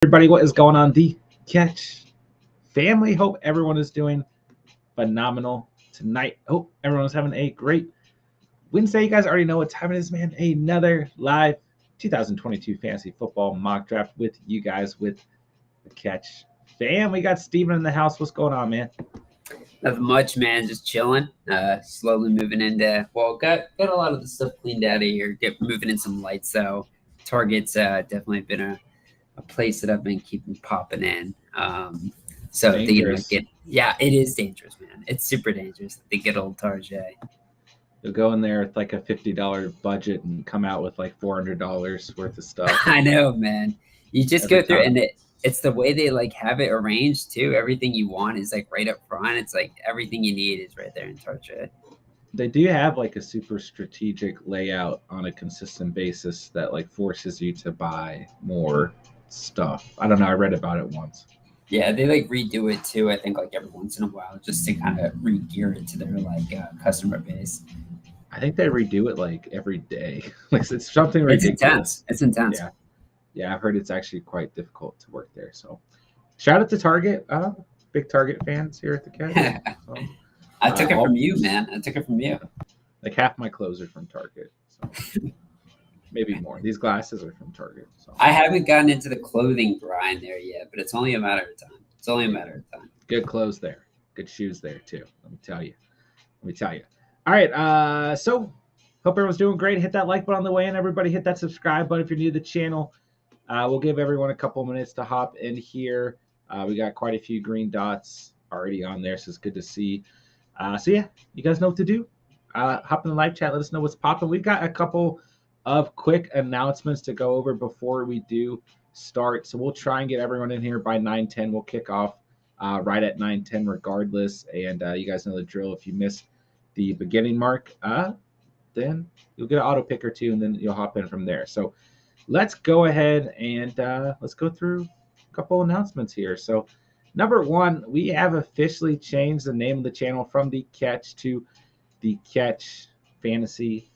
Everybody, what is going on? The Catch family. Hope everyone is doing phenomenal tonight. Hope everyone's having a great Wednesday. You guys already know what time it is, man. Another live 2022 fantasy football mock draft with you guys with the Catch fam. We got Steven in the house. What's going on, man? Nothing much, man. Just chilling. Slowly moving into. Well, got a lot of the stuff cleaned out of here. Moving in some lights. So Target's definitely been a place that I've been keeping popping in. So thinking about yeah, it is dangerous, man. It's super dangerous. The good old Target. You'll go in there with like a $50 budget and come out with like $400 worth of stuff. I know, man. You just go through, and it's the way they like have it arranged too. Everything you want is like right up front. It's like everything you need is right there in Target. They do have like a super strategic layout on a consistent basis that like forces you to buy more stuff. I don't know. I read about it once. Yeah, they like redo it too. I think like every once in a while, just to kind of re-gear it to their like customer base. I think they redo it like every day. Like it's something ridiculous. It's intense. Yeah. I've heard it's actually quite difficult to work there. So, shout out to Target. Big Target fans here at the Cat. So, I took it from you, man. I took it from you. Like half my clothes are from Target. So. Maybe more. These glasses are from Target. So. I haven't gotten into the clothing grind there yet, but it's only a matter of time. It's only a matter of time. Good clothes there. Good shoes there too. Let me tell you. All right. So hope everyone's doing great. Hit that like button on the way in. Everybody hit that subscribe button if you're new to the channel. We'll give everyone a couple minutes to hop in here. We got quite a few green dots already on there, so it's good to see. So yeah, you guys know what to do. Hop in the live chat. Let us know what's popping. We've got a couple of quick announcements to go over before we do start. So we'll try and get everyone in here by 9:10. We'll kick off right at 9:10 regardless. And you guys know the drill. If you miss the beginning mark, then you'll get an auto pick or two, and then you'll hop in from there. So let's go ahead and let's go through a couple announcements here. So number one, we have officially changed the name of the channel from The Catch to The Catch Fantasy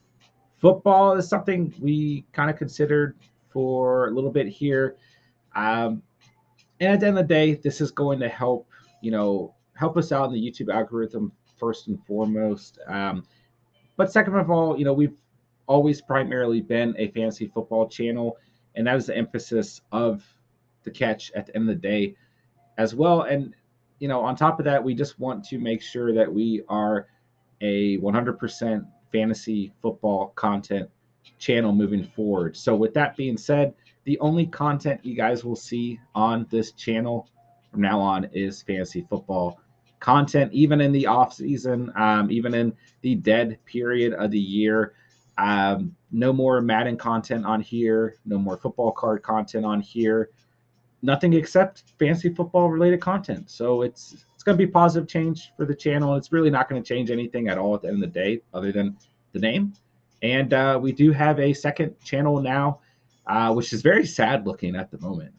Football. Is something we kind of considered for a little bit here. And at the end of the day, this is going to help us out in the YouTube algorithm first and foremost. But second of all, we've always primarily been a fantasy football channel, and that is the emphasis of The Catch at the end of the day as well. And, on top of that, we just want to make sure that we are a 100% fantasy football content channel moving forward. So with that being said, the only content you guys will see on this channel from now on is fantasy football content, even in the off season, even in the dead period of the year. No more Madden content on here, no more football card content on here, nothing except fantasy football related content. So it's going to be positive change for the channel. It's really not going to change anything at all at the end of the day other than the name. And we do have a second channel now, which is very sad looking at the moment.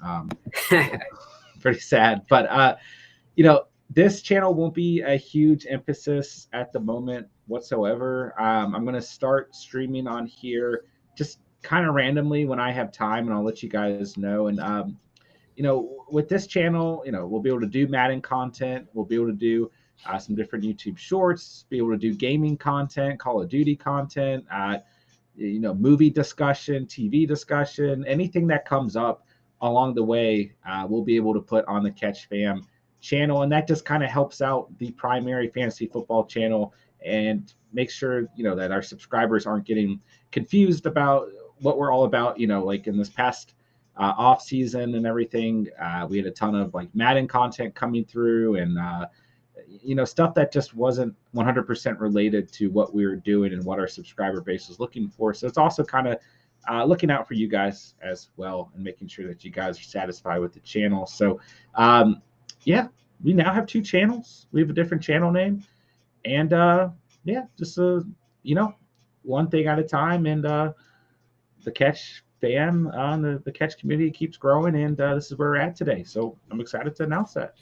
Pretty sad. But, this channel won't be a huge emphasis at the moment whatsoever. I'm going to start streaming on here just kind of randomly when I have time, and I'll let you guys know. And, with this channel, we'll be able to do Madden content. We'll be able to do some different YouTube shorts, be able to do gaming content, Call of Duty content, movie discussion, TV discussion, anything that comes up along the way, we'll be able to put on the Catch Fam channel. And that just kind of helps out the primary fantasy football channel and make sure, that our subscribers aren't getting confused about what we're all about. Like in this past off season and everything, we had a ton of like Madden content coming through and stuff that just wasn't 100% related to what we were doing and what our subscriber base was looking for. So it's also kind of looking out for you guys as well and making sure that you guys are satisfied with the channel. So we now have two channels. We have a different channel name, and just one thing at a time. And the Catch fam on the Catch community keeps growing, and this is where we're at today. So I'm excited to announce that.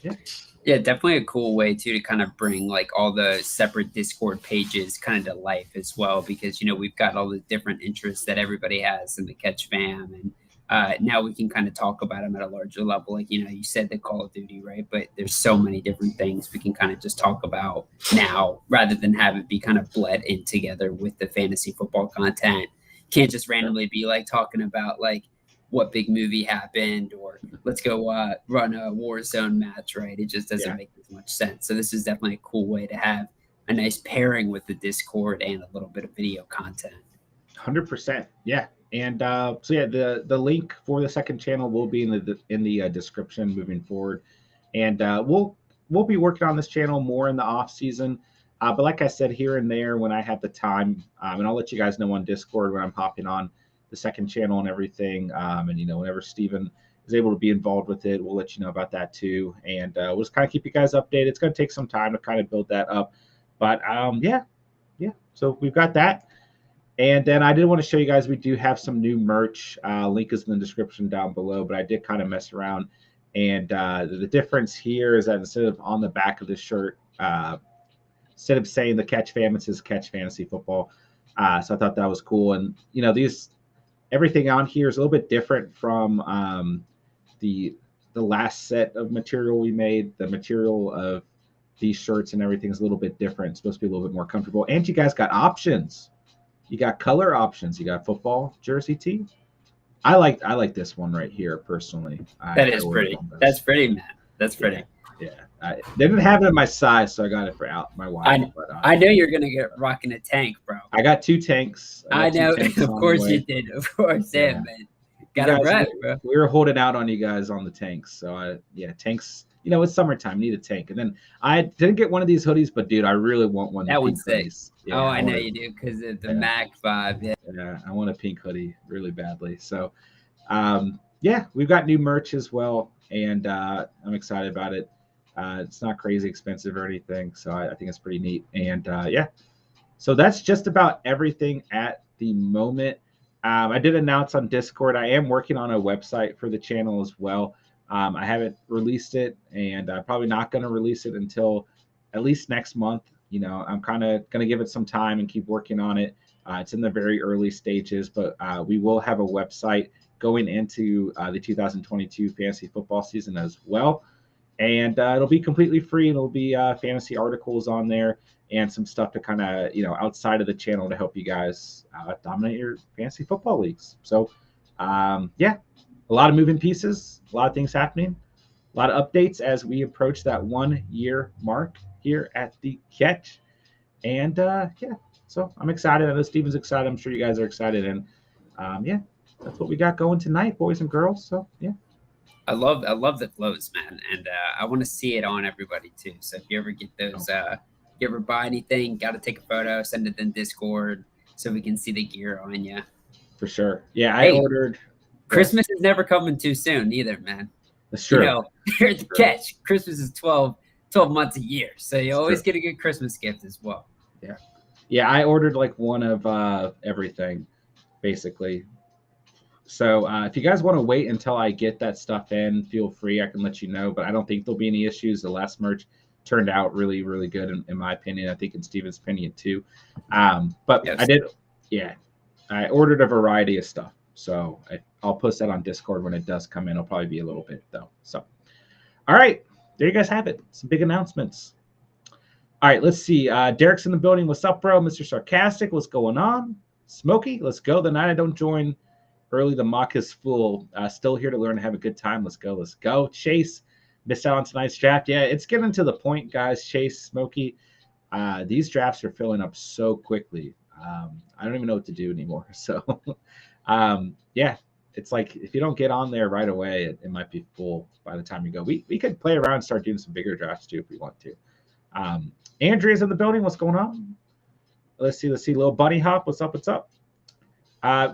Yeah, definitely a cool way too to kind of bring like all the separate Discord pages kind of to life as well, because we've got all the different interests that everybody has in the Catch fam, and now we can kind of talk about them at a larger level. Like, you said the Call of Duty, right? But there's so many different things we can kind of just talk about now rather than have it be kind of bled in together with the fantasy football content. Can't just randomly be like talking about like what big movie happened or let's go run a Warzone match, right? It just doesn't make as much sense. So this is definitely a cool way to have a nice pairing with the Discord and a little bit of video content. 100%. Yeah. And so yeah, the link for the second channel will be in the description moving forward, and we'll be working on this channel more in the off season. But like I said, here and there when I have the time, and I'll let you guys know on Discord when I'm hopping on the second channel and everything. And whenever Steven is able to be involved with it, we'll let you know about that too. And we'll just kind of keep you guys updated. It's going to take some time to kind of build that up, but yeah. So we've got that. And then I did want to show you guys, we do have some new merch. Link is in the description down below, but I did kind of mess around. And the difference here is that instead of on the back of the shirt, instead of saying the Catch Fam, it says Catch Fantasy Football. So I thought that was cool. And, everything on here is a little bit different from the last set of material we made. The material of these shirts and everything is a little bit different. It's supposed to be a little bit more comfortable. And you guys got options. You got color options. You got football jersey tee. I like this one right here personally. That is pretty. That's pretty, man. That's pretty. Yeah. They didn't have it in my size, so I got it for my wife. I know you're gonna get rocking a tank, bro. I got 2 tanks. I know. Of course you did. Of course, yeah, man. Got it right, bro. We were holding out on you guys on the tanks. So tanks. It's summertime. Need a tank. And then I didn't get one of these hoodies, but dude, I really want one. That one's sick. Yeah, I know you do because of the Mac vibe. Yeah, I want a pink hoodie really badly. So, we've got new merch as well, and I'm excited about it. It's not crazy expensive or anything, so I think it's pretty neat. And so that's just about everything at the moment. I did announce on Discord I am working on a website for the channel as well. I haven't released it, and I'm probably not going to release it until at least next month. I'm kind of going to give it some time and keep working on it. It's in the very early stages, but we will have a website going into the 2022 fantasy football season as well. And it'll be completely free. It'll be fantasy articles on there and some stuff to kind of, outside of the channel to help you guys dominate your fantasy football leagues. So, a lot of moving pieces, a lot of things happening, a lot of updates as we approach that 1 year mark here at the Catch. And so I'm excited. I know Steven's excited. I'm sure you guys are excited. And that's what we got going tonight, boys and girls. So I love the clothes, man, and I want to see it on everybody too. So if you ever get those, if you ever buy anything, got to take a photo, send it in Discord so we can see the gear on you. For sure. Yeah, I ordered. Christmas is never coming too soon either, man. That's true. Here's the catch. Christmas is 12 months a year, so you always get a good Christmas gift as well. Yeah, I ordered like one of everything, basically. So if you guys want to wait until I get that stuff in, feel free. I can let you know, but I don't think there'll be any issues. The last merch turned out really, really good in my opinion. I think in Steven's opinion too. But yes. I ordered a variety of stuff. So I'll post that on Discord when it does come in. It'll probably be a little bit though. So, all right, there you guys have it. Some big announcements. All right, let's see. Derek's in the building. What's up, bro? Mr. Sarcastic, what's going on? Smokey, let's go. The night I don't join early, the mock is full. Still here to learn and have a good time. Let's go. Let's go. Chase, missed out on tonight's draft. Yeah, it's getting to the point, guys. Chase, Smokey, these drafts are filling up so quickly. I don't even know what to do anymore. So, it's like if you don't get on there right away, it might be full by the time you go. We could play around and start doing some bigger drafts too if we want to. Andrea's in the building. What's going on? Let's see. Little Bunny Hop. What's up? What's up?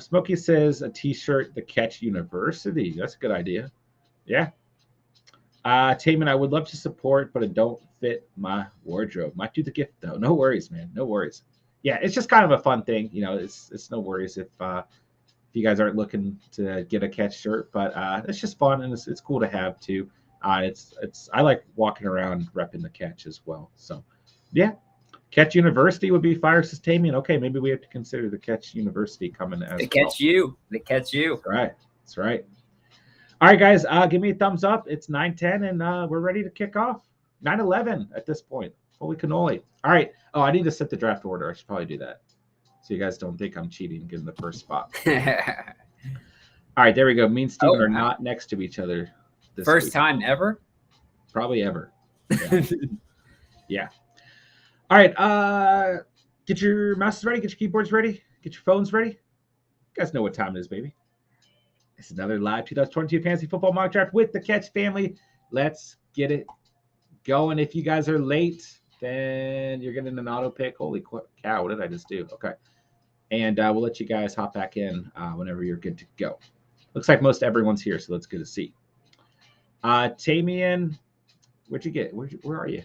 Smokey says a T-shirt, the Catch University. That's a good idea. Yeah. Taman, I would love to support, but it don't fit my wardrobe. Might do the gift though. No worries, man. No worries. Yeah, it's just kind of a fun thing. It's no worries if you guys aren't looking to get a Catch shirt, but it's just fun and it's cool to have too. I like walking around repping the Catch as well. So, yeah. Catch University would be fire, says Tamian. Okay, maybe we have to consider the Catch University coming as the Catch well. The Catch You. That's That's right. All right, guys, give me a thumbs up. It's 9:10, and we're ready to kick off. 9:11 at this point. Holy cannoli. All right. Oh, I need to set the draft order. I should probably do that so you guys don't think I'm cheating getting the first spot. All right, there we go. Me and Steven are not next to each other this First week. time ever? Probably ever. Yeah. Yeah. All right. Get your mouses ready. Get your keyboards ready. Get your phones ready. You guys know what time it is, baby. It's another live 2022 Fantasy Football Mock Draft with the Catch family. Let's get it going. If you guys are late, then you're getting an auto pick. Holy cow, what did I just do? Okay. And we'll let you guys hop back in whenever you're good to go. Looks like most everyone's here, so that's good to see. Tamian, where'd you get? Where are you?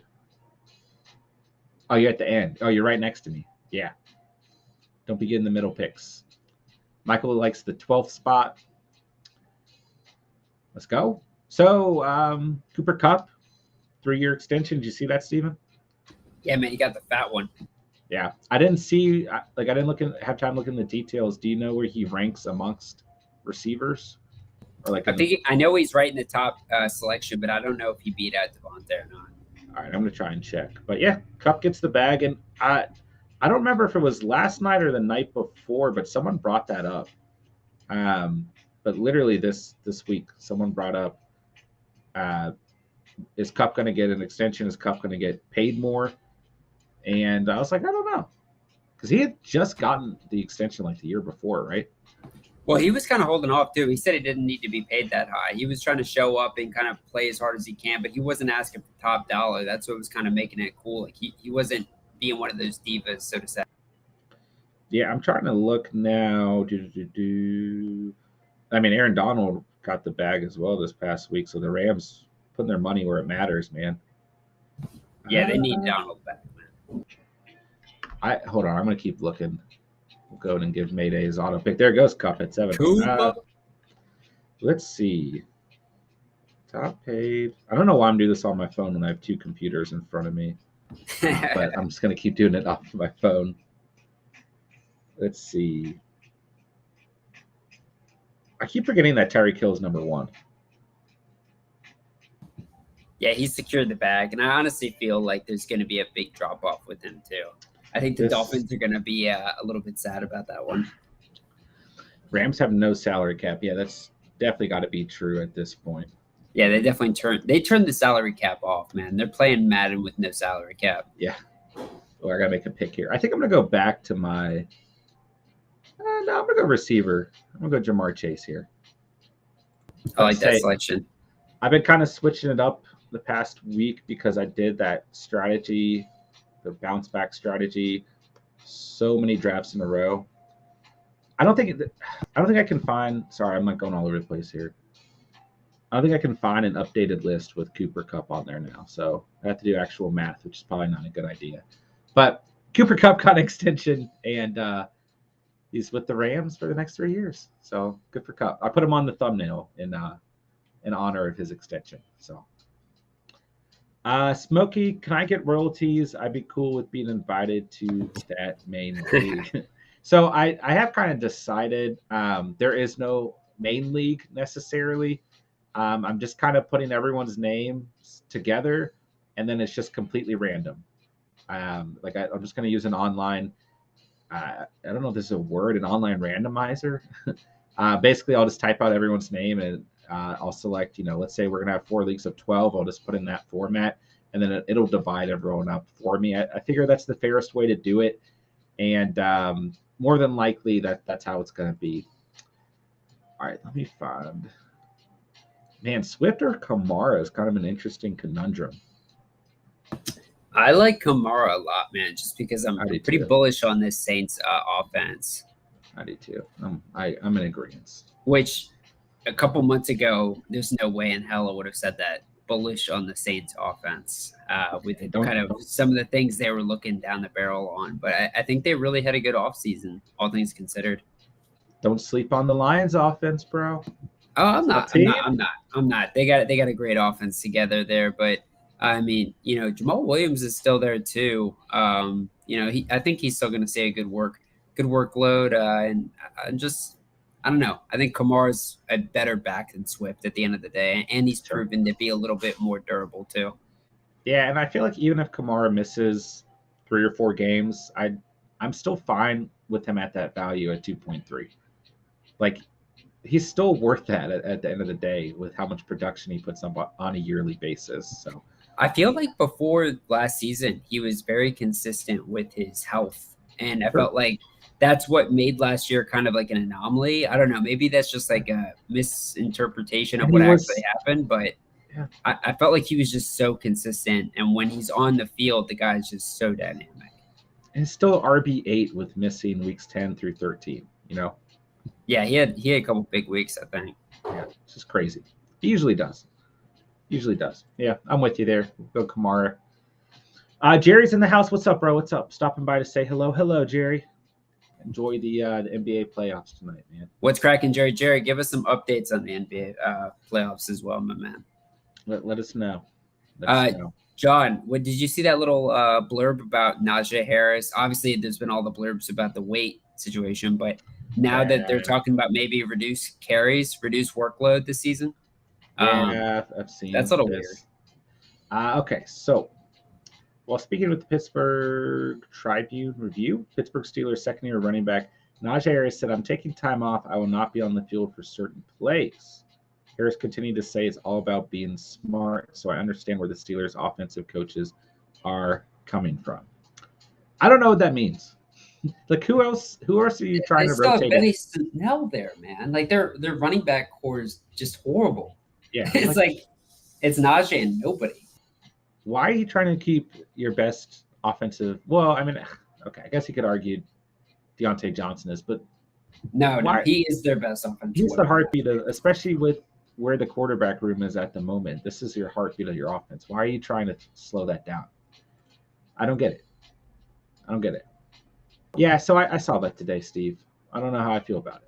Oh, you're at the end. Oh, you're right next to me. Yeah. Don't be getting the middle picks. Michael likes the 12th spot. Let's go. So, Cooper Kupp, 3-year extension. Did you see that, Steven? Yeah, man, you got the fat one. Yeah. I didn't see, I didn't have time to look in the details. Do you know where he ranks amongst receivers? Or I know he's right in the top selection, but I don't know if he beat out Devontae or not. All right, I'm going to try and check. But yeah, Kupp gets the bag. And I don't remember if it was last night or the night before, but someone brought that up. But literally this week, someone brought up, is Kupp going to get an extension? Is Kupp going to get paid more? And I was like, I don't know. Because he had just gotten the extension like the year before, right? Well, he was kind of holding off, too. He said he didn't need to be paid that high. He was trying to show up and kind of play as hard as he can, but he wasn't asking for top dollar. That's what was kind of making it cool. Like he wasn't being one of those divas, so to say. Yeah, I'm trying to look now. I mean, Aaron Donald got the bag as well this past week, so the Rams putting their money where it matters, man. Yeah, they need Donald back, man. Hold on, I'm gonna keep looking. We'll go and give Mayday his auto pick. There goes Kupp at 7. Let's see. Top paid. I don't know why I'm doing this on my phone when I have 2 computers in front of me, but I'm just gonna keep doing it off my phone. Let's see. I keep forgetting that Tyreek Hill's number 1. Yeah, he secured the bag, and I honestly feel like there's going to be a big drop-off with him, too. I think the Dolphins are going to be a little bit sad about that one. Rams have no salary cap. Yeah, that's definitely got to be true at this point. Yeah, they definitely turned the salary cap off, man. They're playing Madden with no salary cap. Yeah. Oh, I got to make a pick here. I think I'm going to go back to my no, I'm going to go receiver. I'm going to go Jamar Chase here. I like that selection. I've been kind of switching it up the past week because I did that strategy, the bounce back strategy, so many drafts in a row. I don't think I can find. Sorry, I'm not going all over the place here. I don't think I can find an updated list with Cooper Kupp on there now. So I have to do actual math, which is probably not a good idea. But Cooper Kupp got an extension, and he's with the Rams for the next 3 years. So good for Kupp. I put him on the thumbnail in honor of his extension. So, Smokey, can I get royalties? I'd be cool with being invited to that main league. So I have kind of decided there is no main league necessarily. I'm just kind of putting everyone's names together, and then it's just completely random. I'm just going to use an online. I don't know if this is a word, an online randomizer. Basically, I'll just type out everyone's name and I'll select, let's say we're going to have 4 leagues of 12. I'll just put in that format, and then it'll divide everyone up for me. I figure that's the fairest way to do it. And more than likely, that's how it's going to be. All right, let me find. Man, Swift or Kamara is kind of an interesting conundrum. I like Kamara a lot, man, just because I'm pretty bullish on this Saints offense. I do too. I'm in agreement. Which a couple months ago, there's no way in hell I would have said that. Bullish on the Saints offense with some of the things they were looking down the barrel on. But I think they really had a good offseason, all things considered. Don't sleep on the Lions offense, bro. Oh, I'm not. They got a great offense together there, but I mean, Jamal Williams is still there too. I think he's still going to see a good workload, and I don't know. I think Kamara's a better back than Swift at the end of the day, and he's Sure. proven to be a little bit more durable too. Yeah, and I feel like even if Kamara misses 3 or 4 games, I'm still fine with him at that value at 2.3. Like he's still worth that at the end of the day with how much production he puts up on a yearly basis. So I feel like before last season, he was very consistent with his health. And I sure. felt like that's what made last year kind of like an anomaly. I don't know. Maybe that's just like a misinterpretation of And he what actually was, happened. But yeah, I felt like he was just so consistent. And when he's on the field, the guy's just so dynamic. and still RB8 with missing weeks 10 through 13. Yeah, he had a couple big weeks, I think. Yeah, it's just crazy. He usually does. Usually does. Yeah, I'm with you there. Go Kamara. Jerry's in the house. What's up, bro? What's up? Stopping by to say hello. Hello, Jerry. Enjoy the NBA playoffs tonight, man. What's cracking, Jerry? Jerry, give us some updates on the NBA playoffs as well, my man. Let us know. Let us know. John, did you see that little blurb about Najee Harris? Obviously, there's been all the blurbs about the weight situation, but now that they're talking about maybe reduce carries, reduce workload this season, Yeah, I've seen that's a little this. Weird. Okay, so while speaking with the Pittsburgh Tribune Review, Pittsburgh Steelers second-year running back Najee Harris said, "I'm taking time off. I will not be on the field for certain plays." Harris continued to say it's all about being smart, so I understand where the Steelers' offensive coaches are coming from. I don't know what that means. Like who else are you trying to rotate? Benny Snell there, man. Like their running back core is just horrible. Yeah, it's like it's Najee and nobody. Why are you trying to keep your best offensive? Well, I mean, okay, I guess you could argue Deontay Johnson is, but no, he is their best offensive. He's the heartbeat, especially with where the quarterback room is at the moment. This is your heartbeat of your offense. Why are you trying to slow that down? I don't get it. Yeah, so I saw that today, Steve. I don't know how I feel about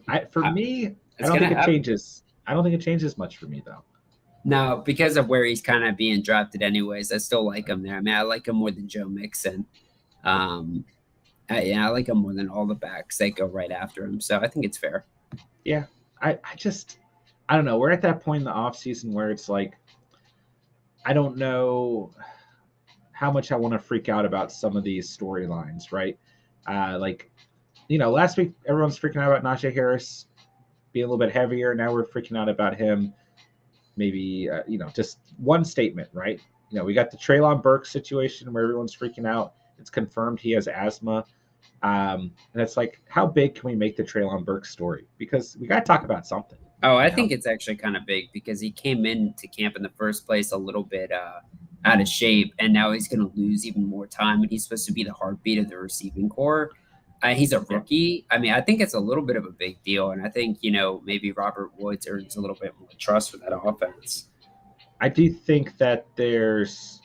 it. For me, I don't think it changes. I don't think it changes much for me though. No, because of where he's kind of being drafted anyways. I still like him there. I mean, I like him more than Joe Mixon. I like him more than all the backs that go right after him. So I think it's fair. Yeah, I don't know. We're at that point in the offseason where it's like, I don't know how much I want to freak out about some of these storylines, right? Last week everyone's freaking out about Najee Harris being a little bit heavier. Now we're freaking out about him. Maybe just one statement, right? We got the Treylon Burks situation where everyone's freaking out. It's confirmed he has asthma. And it's like, how big can we make the Treylon Burks story? Because we got to talk about something. Oh, I think it's actually kind of big because he came into camp in the first place a little bit out of shape, and now he's going to lose even more time. And he's supposed to be the heartbeat of the receiving core. He's a rookie. I mean, I think it's a little bit of a big deal, and I think maybe Robert Woods earns a little bit more trust for that offense. I do think that there's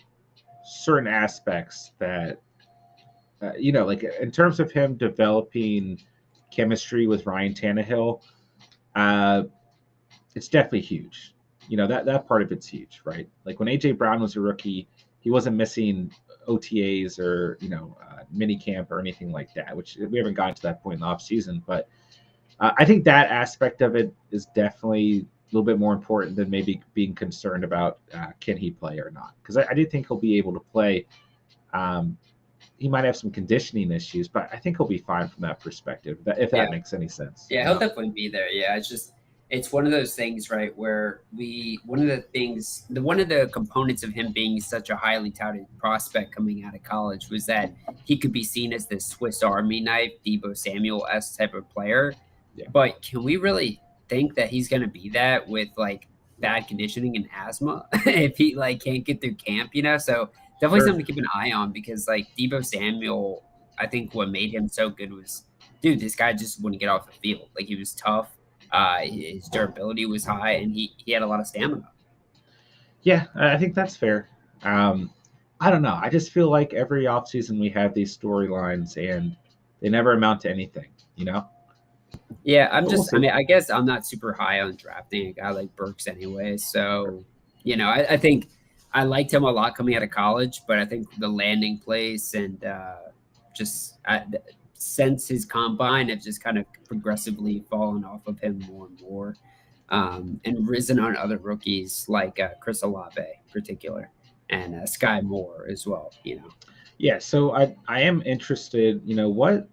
certain aspects that like in terms of him developing chemistry with Ryan Tannehill, it's definitely huge. That part of it's huge, right? Like when AJ Brown was a rookie, he wasn't missing OTAs or mini camp or anything like that, which we haven't gotten to that point in the off season. But I think that aspect of it is definitely a little bit more important than maybe being concerned about can he play or not, because I do think he'll be able to play. He might have some conditioning issues, but I think he'll be fine from that perspective, if that makes any sense. Yeah, he'll definitely be there. Yeah, it's one of those things, right, where one of the components of him being such a highly touted prospect coming out of college was that he could be seen as this Swiss Army knife, Deebo Samuel-esque type of player. Yeah. But can we really think that he's going to be that with like bad conditioning and asthma if he can't get through camp, So definitely something to keep an eye on, because Deebo Samuel, I think what made him so good was, dude, this guy just wouldn't get off the field. Like, he was tough. His durability was high, and he had a lot of stamina. Yeah, I think that's fair. I don't know. I just feel like every offseason we have these storylines, and they never amount to anything, Yeah, I guess I'm not super high on drafting a guy like Burks anyway. So, I think I liked him a lot coming out of college, but I think the landing place and since his combine have just kind of progressively fallen off of him more and more, and risen on other rookies like Chris Olave in particular, and Sky Moore as well. Yeah, so I am interested. What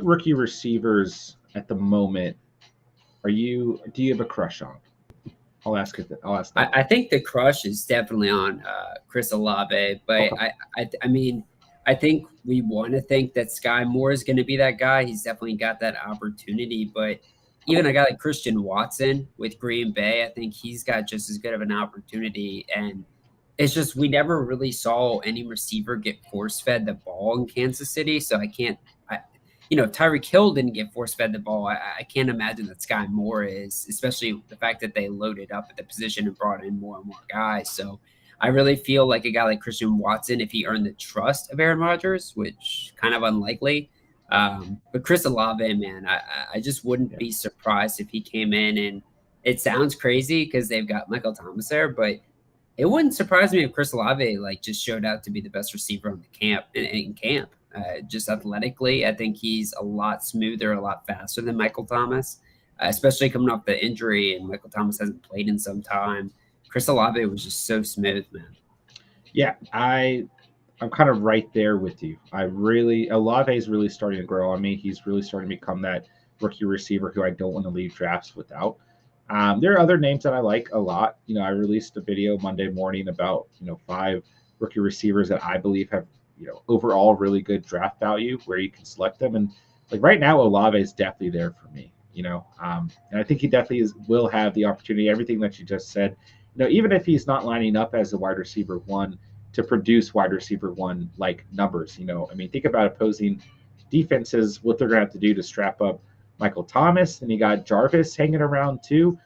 rookie receivers at the moment do you have a crush on? I'll ask it. I'll ask that. I think the crush is definitely on Chris Olave, but Okay. I mean, I think we want to think that Sky Moore is going to be that guy. He's definitely got that opportunity, but even a guy like Christian Watson with Green Bay, I think he's got just as good of an opportunity. And it's just we never really saw any receiver get force fed the ball in Kansas City, so I can't. Tyreek Hill didn't get force fed the ball. I can't imagine that Sky Moore is, especially the fact that they loaded up at the position and brought in more and more guys. So I really feel like a guy like Christian Watson, if he earned the trust of Aaron Rodgers, which kind of unlikely. But Chris Olave, man, I just wouldn't be surprised if he came in, and it sounds crazy because they've got Michael Thomas there, but it wouldn't surprise me if Chris Olave just showed out to be the best receiver on the camp in camp. Just athletically, I think he's a lot smoother, a lot faster than Michael Thomas, especially coming off the injury. And Michael Thomas hasn't played in some time. Chris Olave was just so smooth, man. Yeah, I'm kind of right there with you. Olave is really starting to grow on me. He's really starting to become that rookie receiver who I don't want to leave drafts without. There are other names that I like a lot. I released a video Monday morning about 5 rookie receivers that I believe have overall really good draft value where you can select them. And like right now, Olave is definitely there for me. And I think he definitely will have the opportunity. Everything that you just said, even if he's not lining up as a wide receiver one, to produce wide receiver one like numbers. I mean, think about opposing defenses, what they're going to have to do to strap up Michael Thomas, and you got Jarvis hanging around too,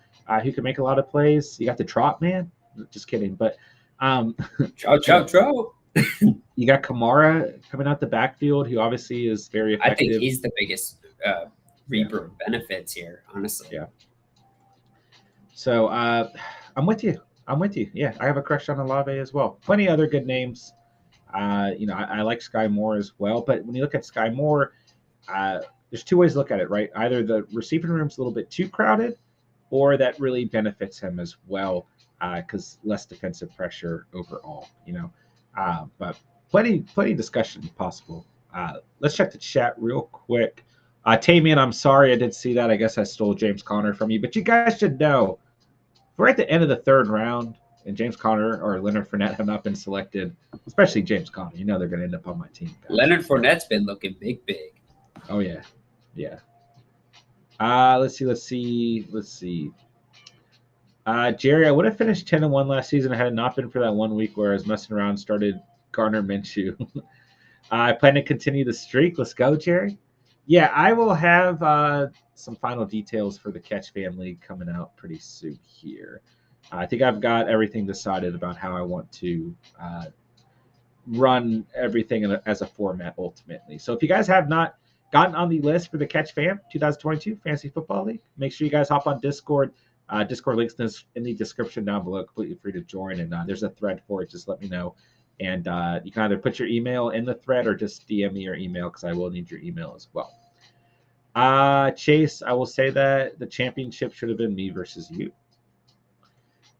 who can make a lot of plays. You got the Trot Man, just kidding, but Trout. You got Kamara coming out the backfield, who obviously is very effective. I think he's the biggest reaper of benefits here, honestly. Yeah. So I'm with you. Yeah, I have a crush on Olave as well. Plenty of other good names. I like Sky Moore as well. But when you look at Sky Moore, there's 2 ways to look at it, right? Either the receiving room's a little bit too crowded, or that really benefits him as well because less defensive pressure overall. But plenty discussion possible. Let's check the chat real quick. Tamian, I'm sorry I did see that. I guess I stole James Conner from you, but you guys should know we're at the end of the 3rd round, and James Conner or Leonard Fournette have not been selected, especially James Conner. They're going to end up on my team. Guys. Leonard Fournette's been looking big. Oh yeah. Let's see. Jerry, I would have finished 10-1 last season had it not been for that 1 week where I was messing around, started Gardner Minshew. I plan to continue the streak. Let's go, Jerry. Yeah, I will have some final details for the Catch Fan League coming out pretty soon here. I think I've got everything decided about how I want to run everything as a format ultimately. So if you guys have not gotten on the list for the Catch Fam 2022 Fantasy Football League, make sure you guys hop on Discord. Discord links in the description down below. Completely free to join, and there's a thread for it. Just let me know, and you can either put your email in the thread or just DM me your email because I will need your email as well. Chase, I will say that the championship should have been me versus you.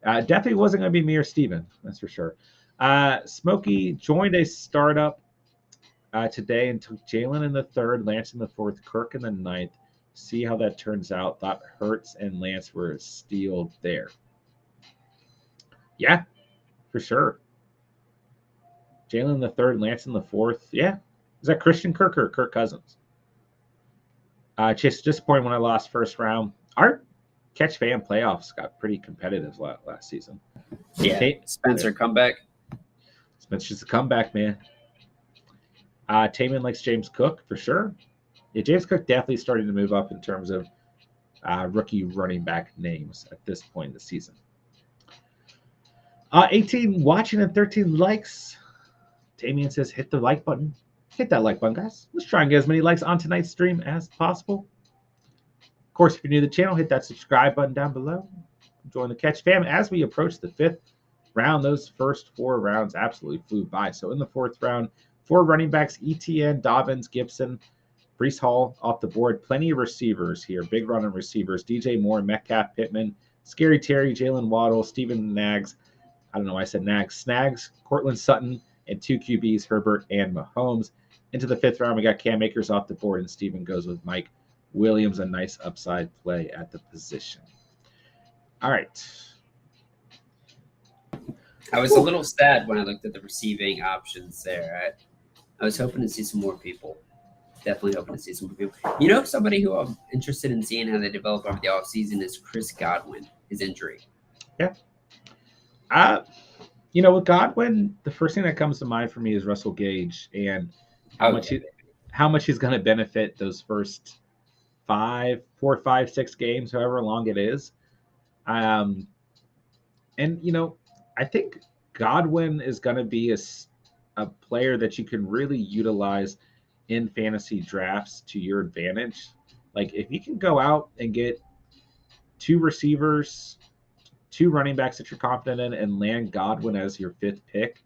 Definitely wasn't going to be me or Steven, that's for sure. Smokey joined a startup today and took Jalen in the 3rd, Lance in the 4th, Kirk in the 9th. See how that turns out. Thought Hurts and Lance were a steal there. Yeah, for sure. Jalen in the 3rd, Lance in the 4th. Yeah. Is that Christian Kirk or Kirk Cousins? Just disappointed when I lost 1st round. Our Catch Fan playoffs got pretty competitive last season. Yeah, Spencer comeback. Spencer's a comeback, man. Taman likes James Cook for sure. Yeah, James Cook definitely starting to move up in terms of rookie running back names at this point in the season. 18 watching and 13 likes. Damian says, hit the like button. Hit that like button, guys. Let's try and get as many likes on tonight's stream as possible. Of course, if you're new to the channel, hit that subscribe button down below. Join the Catch Fam. As we approach the 5th round, those first 4 rounds absolutely flew by. So in the 4th round, 4 running backs, ETN, Dobbins, Gibson, Brees Hall off the board. Plenty of receivers here. Big running receivers. DJ Moore, Metcalf, Pittman, Scary Terry, Jalen Waddle, Steven Nags. I don't know why I said Nags. Snags, Cortland Sutton, and 2 QBs, Herbert and Mahomes. Into the 5th round, we got Cam Akers off the board, and Steven goes with Mike Williams, a nice upside play at the position. All right. I was a little sad when I looked at the receiving options there. I was hoping to see some more people. Definitely hoping to see some more people. You know, somebody who I'm interested in seeing how they develop over the offseason is Chris Godwin, his injury. Yeah. With Godwin, the first thing that comes to mind for me is Russell Gage and how much he's going to benefit those first 4, 5, 6 games, however long it is. I think Godwin is going to be a player that you can really utilize in fantasy drafts to your advantage. Like if you can go out and get 2 receivers, 2 running backs that you're confident in, and land Godwin as your 5th pick,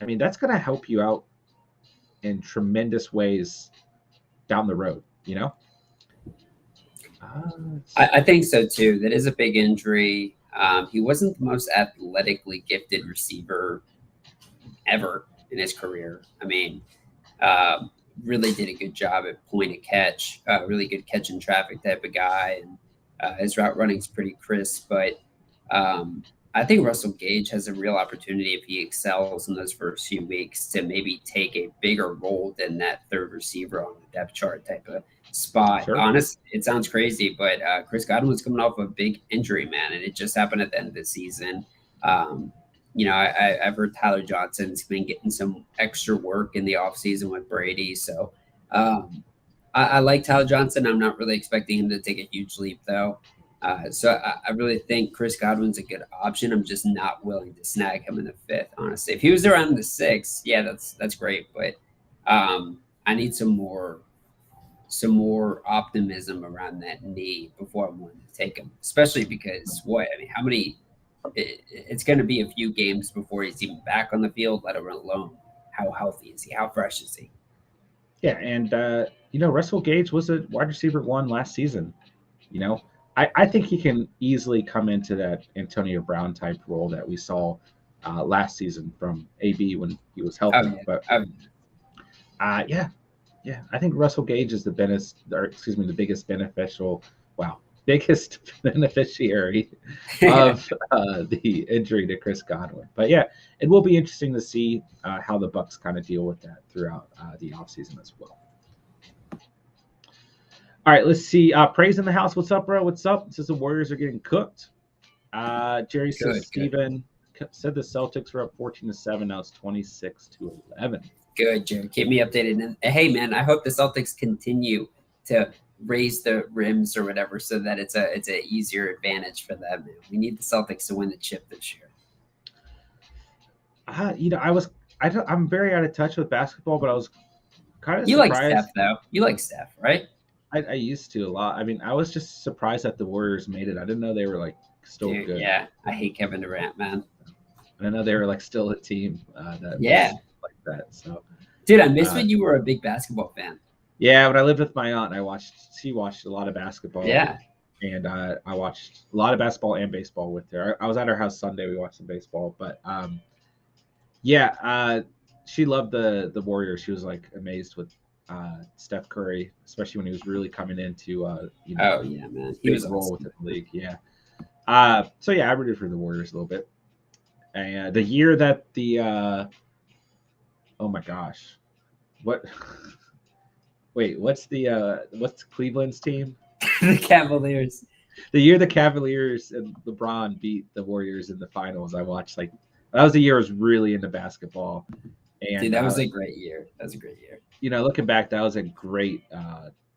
I mean, that's going to help you out in tremendous ways down the road, I think so too. That is a big injury. He wasn't the most athletically gifted receiver ever in his career. I mean, really did a good job at point of catch, really good catch in traffic type of guy. And his route running is pretty crisp. But I think Russell Gage has a real opportunity if he excels in those first few weeks to maybe take a bigger role than that 3rd receiver on the depth chart type of spot. Sure. Honestly, it sounds crazy, but Chris Godwin was coming off a big injury, man, and it just happened at the end of the season. I've heard Tyler Johnson's been getting some extra work in the offseason with Brady. So I like Tyler Johnson. I'm not really expecting him to take a huge leap, though. So I really think Chris Godwin's a good option. I'm just not willing to snag him in the 5th, honestly. If he was around the 6th, yeah, that's great. But I need some more optimism around that knee before I'm willing to take him, especially because how many it's going to be a few games before he's even back on the field, let alone how healthy is he, how fresh is he. Yeah, and Russell Gage was a wide receiver 1 last season. I think he can easily come into that Antonio Brown type role that we saw last season from AB when he was healthy. I think Russell Gage is the biggest beneficiary of the injury to Chris Godwin. But yeah, it will be interesting to see how the Bucs kind of deal with that throughout the offseason as well. All right, let's see. Praise in the house. What's up, bro? What's up? It says the Warriors are getting cooked. Jerry says Steven said the Celtics were up 14-7. Now it's 26-11. Good, Jerry. Keep me updated. And hey, man, I hope the Celtics continue to raise the rims or whatever so that it's a easier advantage for them. We need the Celtics to win the chip this year. I'm very out of touch with basketball, but I was kind of surprised. You like Steph, though. You like Steph, right? I used to a lot. I mean, I was just surprised that the Warriors made it. I didn't know they were still good. Yeah, I hate Kevin Durant, man. I didn't know they were still a team that was like that. So, dude, I missed when you were a big basketball fan. Yeah, when I lived with my aunt, she watched a lot of basketball. Yeah, and I watched a lot of basketball and baseball with her. I was at her house Sunday. We watched some baseball, but she loved the Warriors. She was amazed with Steph Curry, especially when he was really coming into man, he was role within the league. Yeah. I rooted for the Warriors a little bit. And the year that the oh my gosh, what's Cleveland's team? The Cavaliers. The year the Cavaliers and LeBron beat the Warriors in the finals, I watched that was the year I was really into basketball. And dude, that was a great year. That was a great year. Looking back, that was a great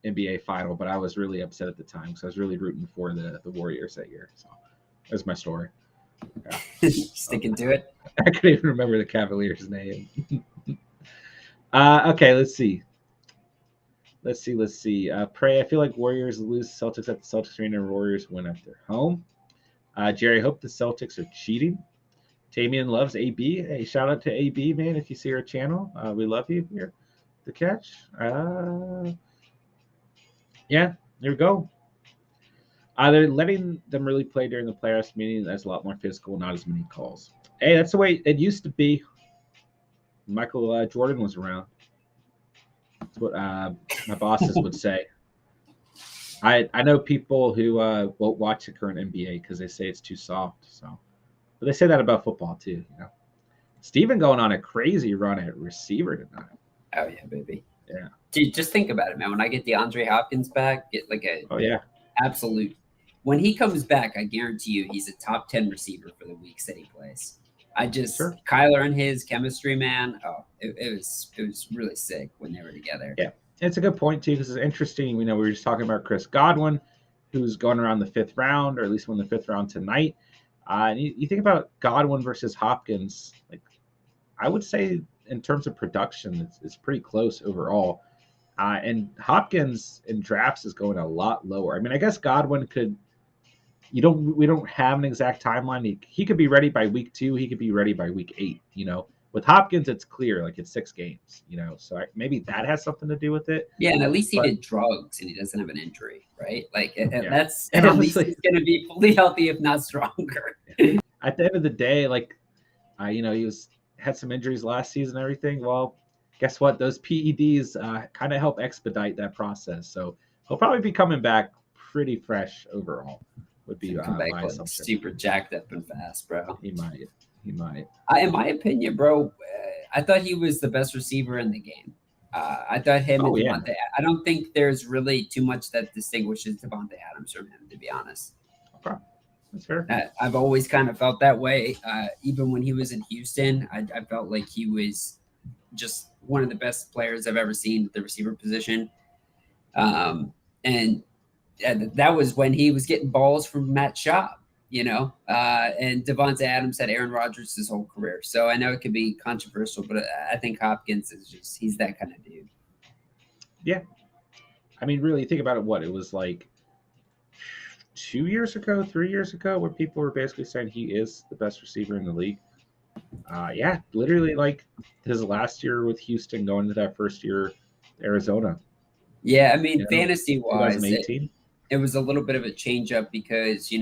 NBA final, but I was really upset at the time because I was really rooting for the Warriors that year. So that's my story. Yeah. Sticking to it. I couldn't even remember the Cavaliers' name. Okay, let's see. Pray. I feel like Warriors lose Celtics at the Celtics arena and Warriors win at their home. Jerry, I hope the Celtics are cheating. Tamian loves AB. Hey, shout out to AB, man. If you see our channel, we love you here. The catch. Yeah, there we go. They're letting them really play during the playoffs, meaning there's a lot more physical, not as many calls. Hey, that's the way it used to be. Michael Jordan was around. That's what my bosses would say. I know people who won't watch the current NBA because they say it's too soft. So, but they say that about football too. You know, Steven going on a crazy run at receiver tonight. Oh yeah, baby. Yeah. Dude, just think about it, man. When I get DeAndre Hopkins back, get like a absolute. When he comes back, I guarantee you, he's a top 10 receiver for the weeks that he plays. Kyler and his chemistry, man. Oh, it was really sick when they were together. Yeah. It's a good point, too, because it's interesting. We were just talking about Chris Godwin, who's going around the 5th round, or at least won the 5th round tonight. And you think about Godwin versus Hopkins, like I would say in terms of production, it's pretty close overall. And Hopkins in drafts is going a lot lower. I mean, I guess Godwin could – we don't have an exact timeline. He could be ready by week 2. He could be ready by week 8, With Hopkins, it's clear, like it's 6 games, So maybe that has something to do with it. Yeah, and at least he did drugs and he doesn't have an injury, right? Like that's and at honestly, least he's going to be fully healthy, if not stronger. At the end of the day, like, he had some injuries last season and everything. Well, guess what? Those PEDs kind of help expedite that process. So he'll probably be coming back pretty fresh overall. Would be my assumption. Super jacked up and fast, bro. He might. In my opinion, bro, I thought he was the best receiver in the game. I thought him and Devontae. I don't think there's really too much that distinguishes Devontae Adams from him, to be honest. Okay. That's fair. I've always kind of felt that way. Even when he was in Houston, I felt like he was just one of the best players I've ever seen at the receiver position. And that was when he was getting balls from Matt Schaub, and Devontae Adams had Aaron Rodgers his whole career. So I know it could be controversial, but I think Hopkins he's that kind of dude. Yeah. I mean, really think about it. It was like 3 years ago, where people were basically saying he is the best receiver in the league. Yeah, literally like his last year with Houston going to that first year, Arizona. Yeah, I mean, fantasy-wise, 2018. It was a little bit of a change-up because,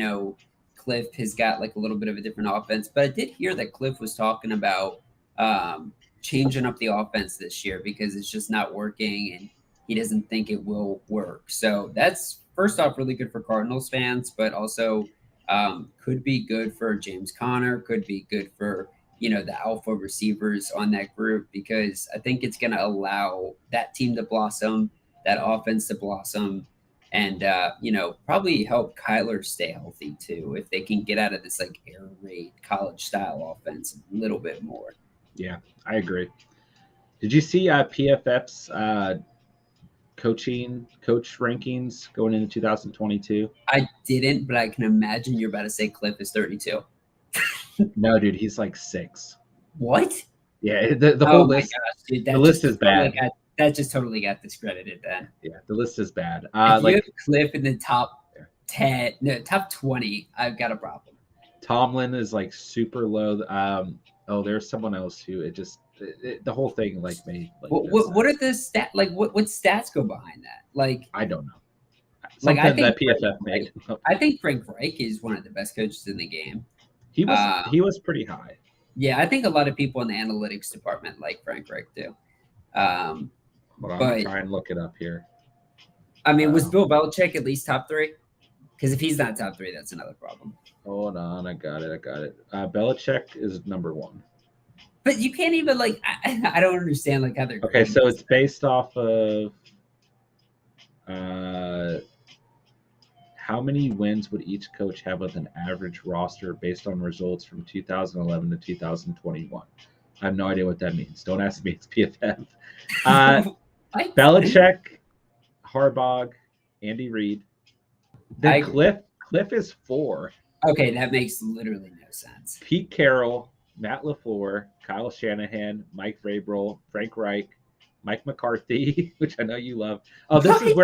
Cliff has got like a little bit of a different offense. But I did hear that Cliff was talking about changing up the offense this year because it's just not working and he doesn't think it will work. So that's, first off, really good for Cardinals fans, but also could be good for James Conner, could be good for, the alpha receivers on that group, because I think it's going to allow that team to blossom, that offense to blossom, and, probably help Kyler stay healthy too, if they can get out of this like air raid college style offense a little bit more. Yeah, I agree. Did you see PFF's coach rankings going into 2022? I didn't, but I can imagine you're about to say Cliff is 32. No, dude, he's like 6. What? Yeah, the whole list. Gosh, dude, the list is bad. That just totally got discredited then. Yeah, the list is bad. If you have Cliff in the top 10, no, top 20, I've got a problem. Tomlin is like super low. There's someone else who the whole thing like made. Like, what are the stats? Like, what stats go behind that? Like, I don't know. Like, I think that PFF made. I think Frank Reich is one of the best coaches in the game. He was pretty high. Yeah, I think a lot of people in the analytics department like Frank Reich too. I'm gonna try and look it up here. I mean, was Bill Belichick at least top 3? Because if he's not top 3, that's another problem. Hold on, I got it. Belichick is number 1. But you can't even like. I don't understand like how they're. Okay, so it's based off of how many wins would each coach have with an average roster based on results from 2011 to 2021? I have no idea what that means. Don't ask me. It's PFF. Belichick, Harbaugh, Andy Reid. Then Cliff is 4. Okay, that makes literally no sense. Pete Carroll, Matt LaFleur, Kyle Shanahan, Mike Vrabel, Frank Reich, Mike McCarthy, which I know you love. Oh, this is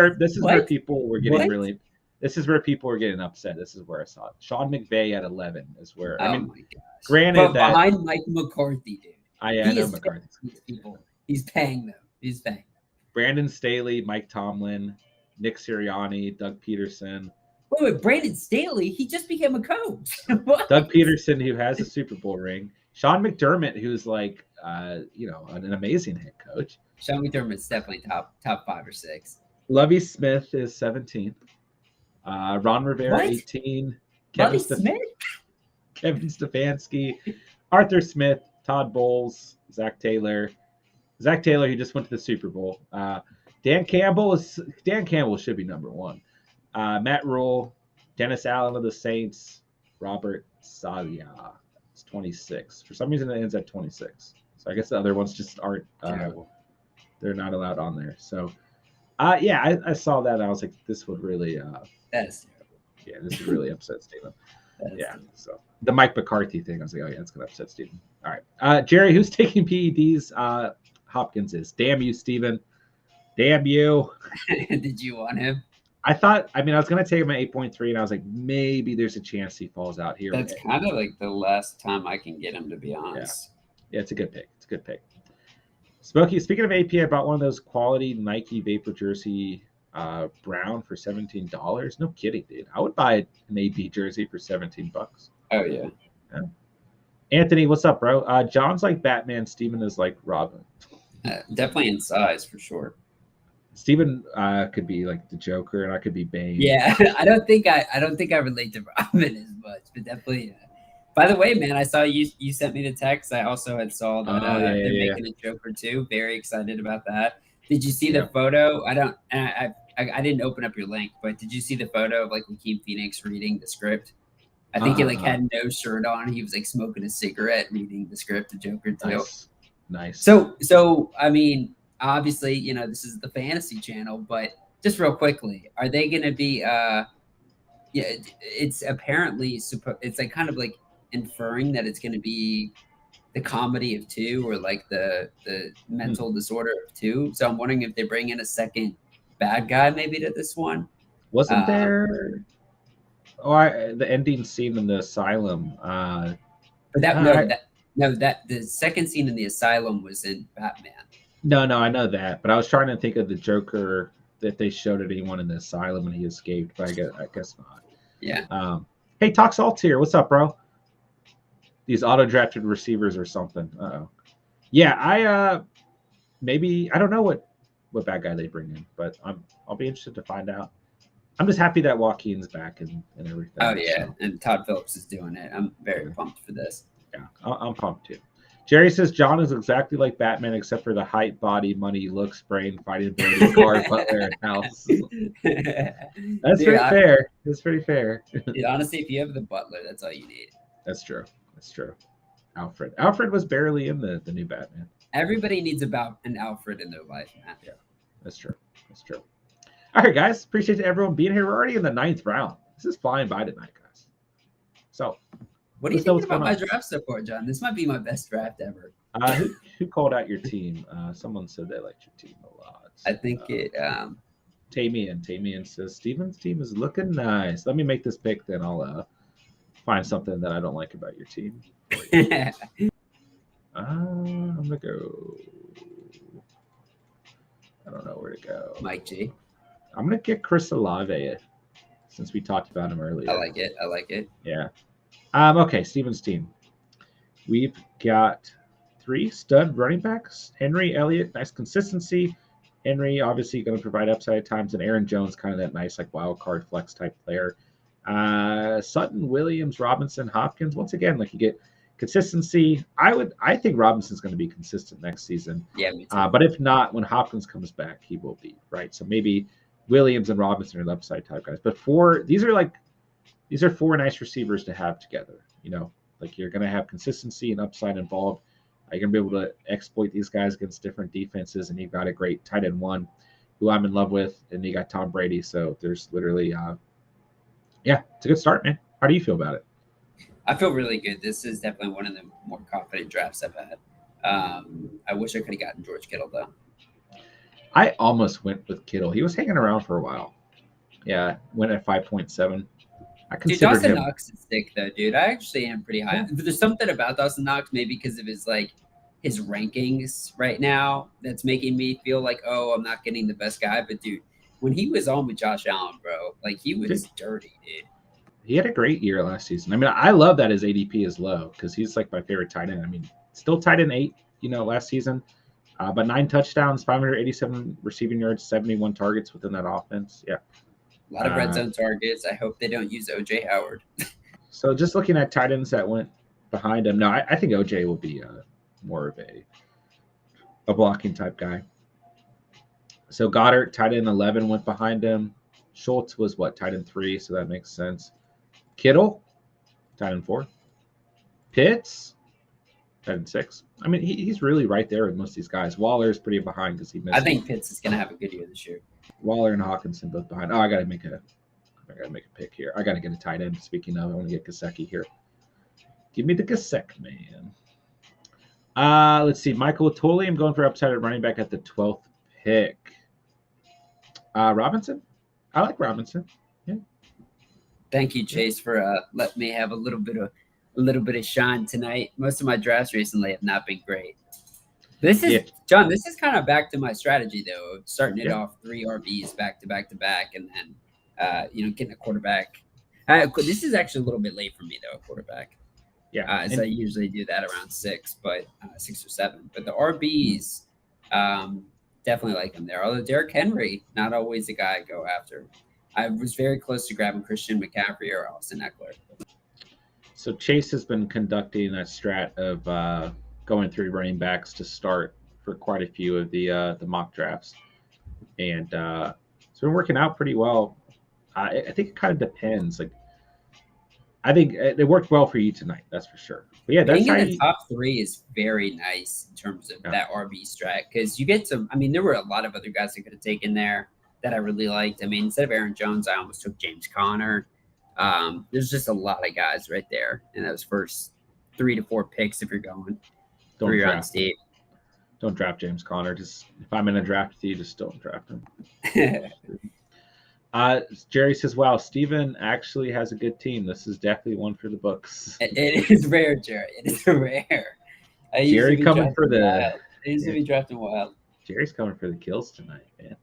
where people were getting really. This is where people are getting upset. This is where I saw it. Sean McVay at 11 is where, I Oh mean, my gosh. granted But that behind Mike McCarthy, dude. I He know is paying McCarthy. these people. He's paying them. He's paying. Brandon Staley, Mike Tomlin, Nick Sirianni, Doug Peterson. Wait, Brandon Staley? He just became a coach. What? Doug Peterson, who has a Super Bowl ring. Sean McDermott, who's like, an amazing head coach. Sean McDermott's definitely top 5 or 6. Lovie Smith is 17. Ron Rivera, What? 18. Lovie Smith? Kevin Stefanski, Arthur Smith, Todd Bowles, Zach Taylor. Zach Taylor, he just went to the Super Bowl. Dan Campbell should be number 1. Matt Rule, Dennis Allen of the Saints, Robert Salia. It's 26. For some reason, it ends at 26. So I guess the other ones just aren't. They're not allowed on there. So, I saw that and I was like, this would really. That's terrible. Yeah, this would really upset Steven. So the Mike McCarthy thing, I was like, oh yeah, it's gonna upset Steven. All right, Jerry, who's taking PEDs? Hopkins is. Damn you, Steven. Damn you. Did you want him? I was going to take him at 8.3, and I was like, maybe there's a chance he falls out here. That's kind of like the last time I can get him, to be honest. Yeah, it's a good pick. It's a good pick. Smokey, speaking of AP, I bought one of those quality Nike Vapor jersey brown for $17. No kidding, dude. I would buy an AP jersey for $17. Oh, yeah. Anthony, what's up, bro? John's like Batman. Steven is like Robin. Definitely in size, for sure. Steven could be like the Joker, and I could be Bane. Yeah, I don't think I relate to Robin as much, but definitely. By the way, man, I saw you sent me the text. I also had saw that they're making a Joker too. Very excited about that. Did you see the photo? I didn't open up your link, but did you see the photo of like Joaquin Phoenix reading the script? I think he had no shirt on. He was like smoking a cigarette, reading the script of Joker too. Nice. So I mean, obviously, this is the fantasy channel, but just real quickly, are they going to be? It's apparently it's like kind of like inferring that it's going to be the comedy of 2 or like the mental disorder of 2. So I'm wondering if they bring in a second bad guy maybe to this one. Wasn't there? The ending scene in the asylum. But the second scene in the asylum was in Batman. No, I know that, but I was trying to think of the Joker that they showed at anyone in the asylum when he escaped, but I guess not. Yeah. Hey, Talk Salt's here. What's up, bro? These auto-drafted receivers or something. Uh-oh. Yeah, I don't know what bad guy they bring in, but I'll be interested to find out. I'm just happy that Joaquin's back and everything. Oh, yeah, so. And Todd Phillips is doing it. I'm very pumped for this. Yeah, I'm pumped too. Jerry says John is exactly like Batman, except for the height, body, money, looks, brain, fighting ability, car, butler, and house. That's pretty fair. That's pretty fair. Dude, honestly, if you have the butler, that's all you need. That's true. Alfred was barely in the new Batman. Everybody needs about an Alfred in their life, man. Yeah, that's true. All right, guys. Appreciate everyone being here. We're already in the 9th round. This is flying by tonight, guys. So, what do you think about my draft so far, John? This might be my best draft ever. Who called out your team? Someone said they liked your team a lot. I think it. Tamian says Steven's team is looking nice. Let me make this pick, then I'll find something that I don't like about your team. I'm gonna go. I don't know where to go. Mike G. I'm gonna get Chris Olave since we talked about him earlier. I like it. Yeah. Okay, Steven's team. We've got 3 stud running backs. Henry, Elliott, nice consistency. Henry obviously going to provide upside at times, and Aaron Jones kind of that nice like wild card flex type player. Sutton, Williams, Robinson, Hopkins. Once again, like you get consistency. I think Robinson's going to be consistent next season. Yeah, me too. But if not, when Hopkins comes back, he will be, right? So maybe Williams and Robinson are the upside type guys. But these are 4 nice receivers to have together. Like you're going to have consistency and upside involved. You're going to be able to exploit these guys against different defenses, and you've got a great tight end 1 who I'm in love with, and you got Tom Brady. So there's literally, it's a good start, man. How do you feel about it? I feel really good. This is definitely one of the more confident drafts I've had. I wish I could have gotten George Kittle, though. I almost went with Kittle. He was hanging around for a while. Yeah, went at 5.7. I Dude, considered Dawson him. Knox is sick though, dude. I actually am pretty high. Yeah. But there's something about Dawson Knox, maybe because of his like his rankings right now, that's making me feel like, oh, I'm not getting the best guy. But dude, when he was on with Josh Allen, bro, like he Dude, was dirty, dude. he had a great year last season. I mean, I love that his ADP is low because he's like my favorite tight end. I mean, still tight end 8, last season, but 9 touchdowns, 587 receiving yards, 71 targets within that offense. Yeah. A lot of red Uh, zone targets. I hope they don't use OJ Howard. so just looking at tight ends that went behind him, no, I think OJ will be more of a blocking type guy. So Goddard, tight end 11, went behind him. Schultz was what, tight end 3, so that makes sense. Kittle, tight end 4. Pitts, tight end 6. I mean, he's really right there with most of these guys. Waller's pretty behind because he missed. I think Pitts is gonna have a good year this year. Waller and Hawkinson both behind. Oh, I gotta make a pick here. I gotta get a tight end. Speaking of, I want to get Gesicki here. Give me the Gesicki, man. Let's see. Michael Tolley, I'm going for upside at running back at the 12th pick. Robinson? I like Robinson. Yeah. Thank you, Chase, for letting me have a little bit of shine tonight. Most of my drafts recently have not been great. This is John. This is kind of back to my strategy though, of starting it off 3 RBs back to back to back, and then getting a quarterback. This is actually a little bit late for me though, a quarterback. Yeah, so I usually do that around 6, but 6 or 7. But the RBs, definitely like him there. Although Derrick Henry, not always the guy I go after. I was very close to grabbing Christian McCaffrey or Austin Eckler. So Chase has been conducting a strat of going through running backs to start for quite a few of the mock drafts, and it's been working out pretty well. I think it kind of depends. Like, I think it worked well for you tonight, that's for sure. But yeah, that's being in the top 3 is very nice in terms of that RB strat, because you get some. I mean, there were a lot of other guys I could have taken there that I really liked. I mean, instead of Aaron Jones, I almost took James Conner. There's just a lot of guys right there in those first 3 to 4 picks if you're going. Don't draft. Don't draft James Conner. Just if I'm in a draft with you, just don't draft him. Jerry says, "Wow, Steven actually has a good team. This is definitely one for the books." It is rare, Jerry. It is rare. Jerry coming for the. I used to be drafting wild. Jerry's coming for the kills tonight, man.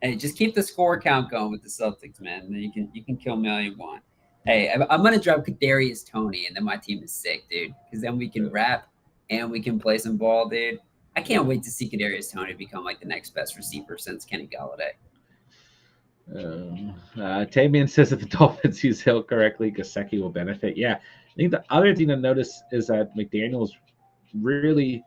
Hey, just keep the score count going with the Celtics, man. You can kill me all you want. Hey, I'm gonna drop Kadarius Toney, and then my team is sick, dude. Because then we can rap and we can play some ball, dude. I can't wait to see Kadarius Toney become like the next best receiver since Kenny Galladay. Tamian says if the Dolphins use Hill correctly, Gesicki will benefit. Yeah, I think the other thing to notice is that McDaniels really,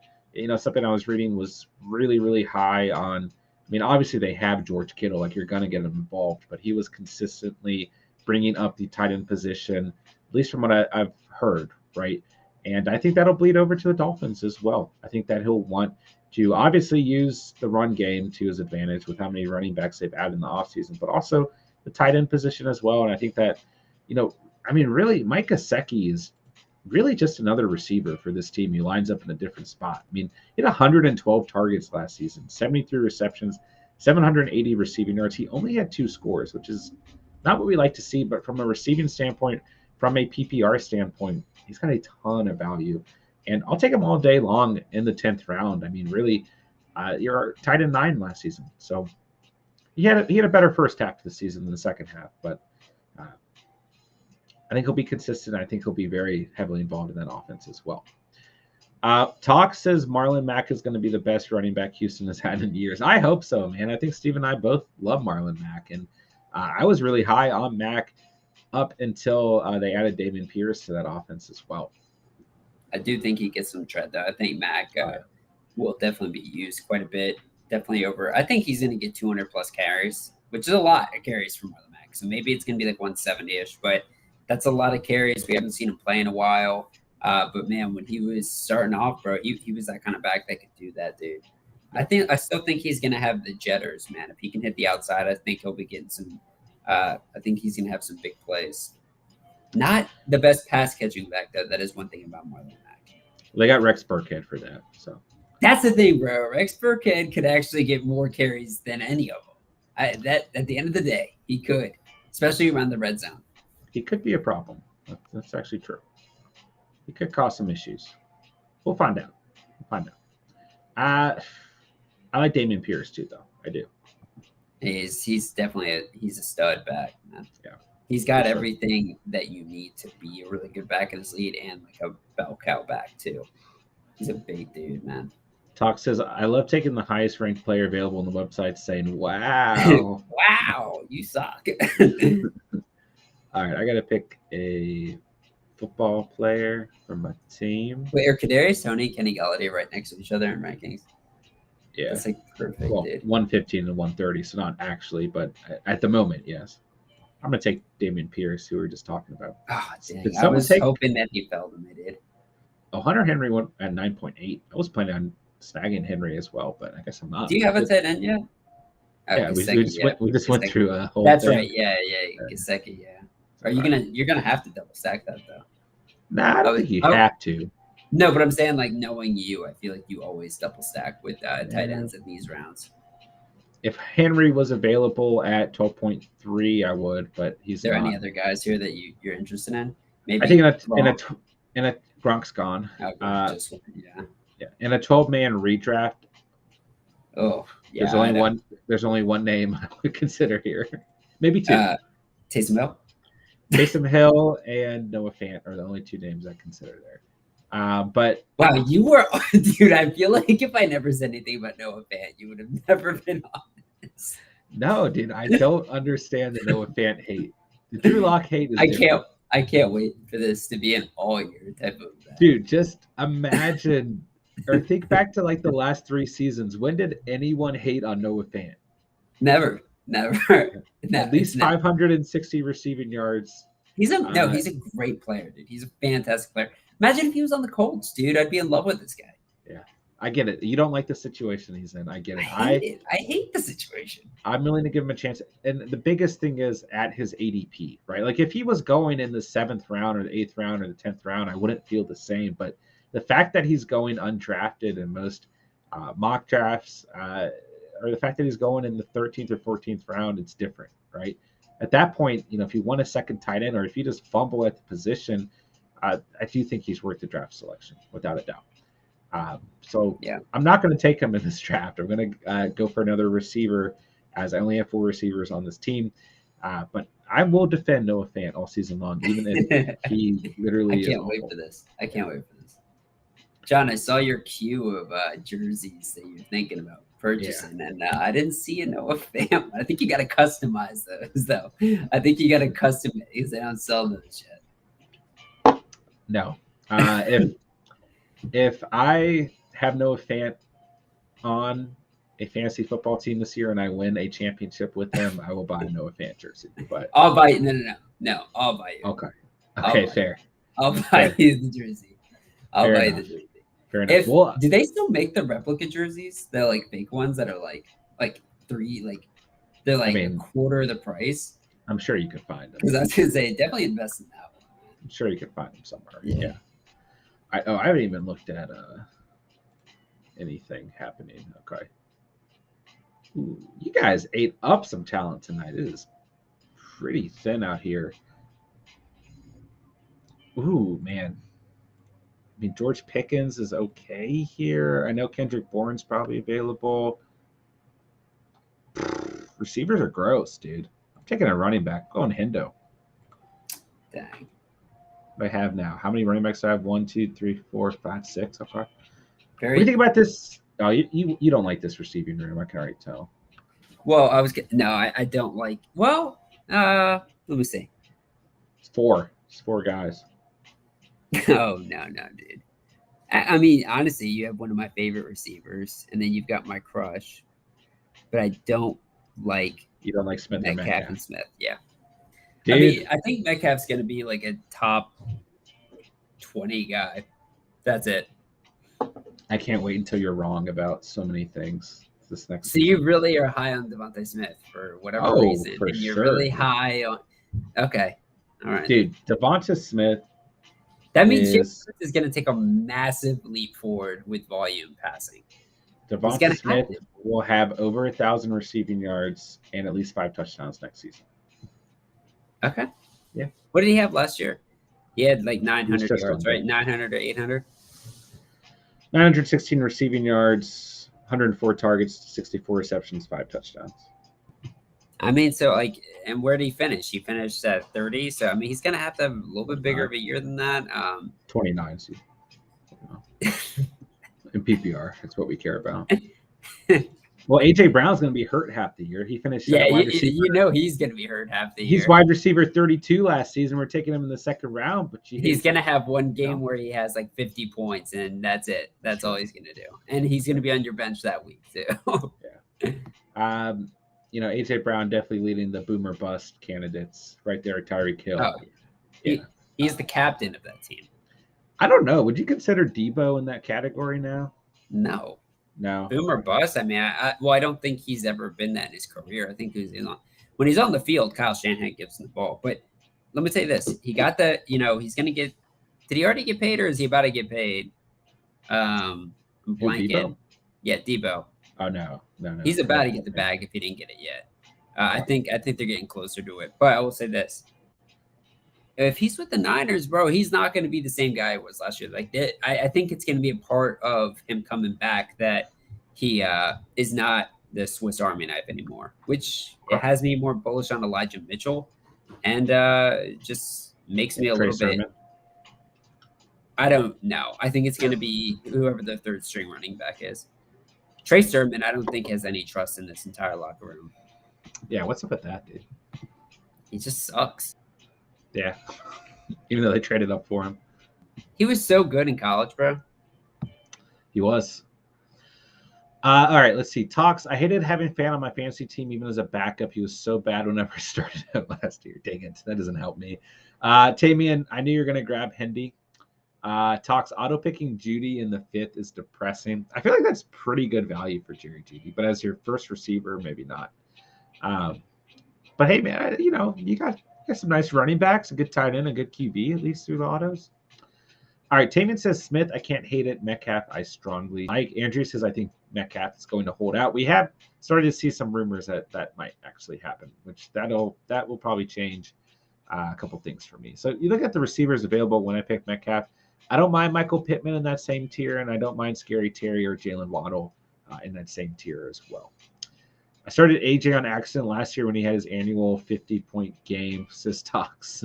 something I was reading was really, really high on. I mean, obviously they have George Kittle, like you're going to get him involved, but he was consistently bringing up the tight end position, at least from what I've heard, right? And I think that'll bleed over to the Dolphins as well. I think that he'll want to obviously use the run game to his advantage with how many running backs they've added in the offseason, but also the tight end position as well. And I think that, really Mike Gesicki is really just another receiver for this team. He lines up in a different spot. I mean, he had 112 targets last season, 73 receptions, 780 receiving yards. He only had 2 scores, which is not what we like to see, but from a receiving standpoint, from a PPR standpoint, he's got a ton of value. And I'll take him all day long in the 10th round. I mean, really, you're tight end 9 last season. So he had a better first half of the season than the second half, but I think he'll be consistent. I think he'll be very heavily involved in that offense as well. Talk says Marlon Mack is going to be the best running back Houston has had in years. I hope so, man. I think Steve and I both love Marlon Mack, and I was really high on Mack up until they added Dameon Pierce to that offense as well. I do think he gets some tread, though. I think Mack will definitely be used quite a bit. Definitely over. I think he's going to get 200-plus carries, which is a lot of carries from Marlon Mack. So maybe it's going to be like 170-ish, but that's a lot of carries. We haven't seen him play in a while. But, man, when he was starting off, bro, he was that kind of back that could do that, dude. I still think he's going to have the jetters, man. If he can hit the outside, I think he'll be getting some I think he's going to have some big plays. Not the best pass catching back, though. That is one thing about Marlon Mack. They got Rex Burkhead for that. So that's the thing, bro. Rex Burkhead could actually get more carries than any of them. That at the end of the day, he could. especially around the red zone. He could be a problem. That's actually true. He could cause some issues. We'll find out. I like Dameon Pierce too, though. I do. He's definitely he's a stud back, man. Yeah. He's got everything that you need to be a really good back in this league and like a bell cow back too. He's a big dude, man. Talk says, I love taking the highest ranked player available on the website saying, wow. Wow, you suck. All right, I got to pick a football player for my team. Wait, are Kadarius Toney and Kenny Galladay right next to each other in rankings? Yeah. That's like perfect, well, dude. 115 and 130, so not actually, but at the moment, yes. I'm going to take Dameon Pierce, who we were just talking about. Oh, dang. I was hoping that he fell when they did. Oh, Hunter Henry went at 9.8. I was planning on snagging Henry as well, but I guess I'm not. Do you have a tight end yet? Yeah, we just went through a whole That's thing. right. Yeah. Gesicki, yeah. Are you you're gonna have to double stack that though? Nah, I don't think you have to. No, but I'm saying like knowing you, I feel like you always double stack with tight ends in these rounds. If Henry was available at 12.3, I would, but he's not. Are there any other guys here that you're interested in? Maybe I think in a Gronk's gone. Yeah. In a 12-man redraft. Oh, yeah. There's only one name I would consider here. Maybe two. Taysom Hill. Taysom Hill and Noah Fant are the only two names I consider there. But wow, you were, dude. I feel like if I never said anything about Noah Fant, you would have never been honest. No, dude, I don't understand the Noah Fant hate. The Drew Lock hate is I can't wait for this to be an all-year type of event. Dude, just imagine or think back to like the last 3 seasons. When did anyone hate on Noah Fant? Never. At least 560 receiving yards. He's a great player, dude. He's a fantastic player. Imagine if he was on the Colts, dude. I'd be in love with this guy. Yeah, I get it. You don't like the situation he's in. I get it. I hate the situation. I'm willing to give him a chance. And the biggest thing is at his ADP, right? Like if he was going in the 7th round or the 8th round or the 10th round, I wouldn't feel the same. But the fact that he's going undrafted in most mock drafts, or the fact that he's going in the 13th or 14th round, it's different, right? At that point, if you want a second tight end or if you just fumble at the position, I do think he's worth the draft selection without a doubt. So yeah, I'm not going to take him in this draft. I'm going to go for another receiver, as I only have 4 receivers on this team. But I will defend Noah Fant all season long, even if he literally. I can't wait for this. John, I saw your queue of jerseys that you're thinking about purchasing, and I didn't see a Noah Fant. I think you got to customize those, though. I think you got to custom it because they don't sell those yet. No. If I have Noah Fant on a fantasy football team this year and I win a championship with him, I will buy a Noah Fant jersey. But I'll buy you. No. I'll buy you. Okay, fair. I'll buy you the jersey. I'll buy you the jersey. Fair enough. Do they still make the replica jerseys? They're like fake ones that are like 3, like they're like a quarter of the price. I'm sure you could find them. Because I was gonna say definitely invest in that one. I'm sure you could find them somewhere. Yeah. I haven't even looked at anything happening. Okay. Ooh, you guys ate up some talent tonight. It is pretty thin out here. Ooh, man. I mean, George Pickens is okay here. I know Kendrick Bourne's probably available. Receivers are gross, dude. I'm taking a running back. Going Hendo. Dang. I have now. How many running backs do I have? 1, 2, 3, 4, 5, 6 so far. What do you think about this? Oh, you don't like this receiving room. I can already tell. Well, I don't like. Well, let me see. It's 4. It's 4 guys. Oh no, dude. I mean, honestly, you have one of my favorite receivers, and then you've got my crush, but I don't like. You don't like Smith Metcalf and Smith, yeah. Dude. I mean, I think Metcalf's going to be like a top 20 guy. That's it. I can't wait until you're wrong about so many things this next season. You really are high on Devontae Smith for whatever reason. For you're sure. really high on. Okay. All right. Dude, Devonta Smith. That means Smith is going to take a massive leap forward with volume passing. Devonta Smith will have over 1,000 receiving yards and at least 5 touchdowns next season. Okay. Yeah. What did he have last year? He had like 900 just yards, under. right? 900 or 800. 916 receiving yards, 104 targets, 64 receptions, 5 touchdowns. I mean, so like, and where did he finish? He finished at 30. So I mean, he's gonna have to have a little bit bigger of a year than that. 29. So, in PPR, that's what we care about. Well, AJ Brown's going to be hurt half the year. He finished Yeah, wide receiver. you know he's gonna be hurt half the year. He's wide receiver 32 last season. We're taking him in the second round, but he's gonna have one game where he has like 50 points, and that's it. That's all he's gonna do, and he's gonna be on your bench that week too. Yeah. AJ Brown definitely leading the boomer bust candidates right there. Tyreek Hill. Oh, yeah. He's the captain of that team. I don't know. Would you consider Debo in that category now? No. No. Boomer bust. I mean, I don't think he's ever been that in his career. I think when he's on the field, Kyle Shanahan gives him the ball. But let me say this: he got the, he's going to get. Did he already get paid, or is he about to get paid? I'm blanking. Debo? Yeah, Debo. Oh no. He's about to get the bag if he didn't get it yet. I think they're getting closer to it. But I will say this: if he's with the Niners, bro, he's not going to be the same guy he was last year. Like I think it's going to be a part of him coming back that he is not the Swiss Army knife anymore, which it has me more bullish on Elijah Mitchell, and just makes me a little bit. I don't know. I think it's going to be whoever the third string running back is. Trey Sermon, I don't think has any trust in this entire locker room. Yeah, what's up with that, dude? He just sucks. Yeah, even though they traded up for him. He was so good in college, bro. He was. All right, let's see. Talks. I hated having Fan on my fantasy team, even as a backup. He was so bad whenever I started out last year. Dang it, that doesn't help me. Tamian, I knew you were going to grab Hendy. Talks. Auto picking Judy in the 5th is depressing. I feel like that's pretty good value for Jerry Judy, but as your first receiver, maybe not. But hey, man, you got some nice running backs, a good tight end, a good QB, at least through the autos. All right, Taman says Smith, I can't hate it. Metcalf, I strongly like. Andrew says, I think Metcalf is going to hold out. We have started to see some rumors that might actually happen, which that will probably change a couple things for me. So you look at the receivers available when I pick Metcalf. I don't mind Michael Pittman in that same tier, and I don't mind Scary Terry or Jalen Waddle in that same tier as well. I started AJ on accident last year when he had his annual 50-point game, says Talks.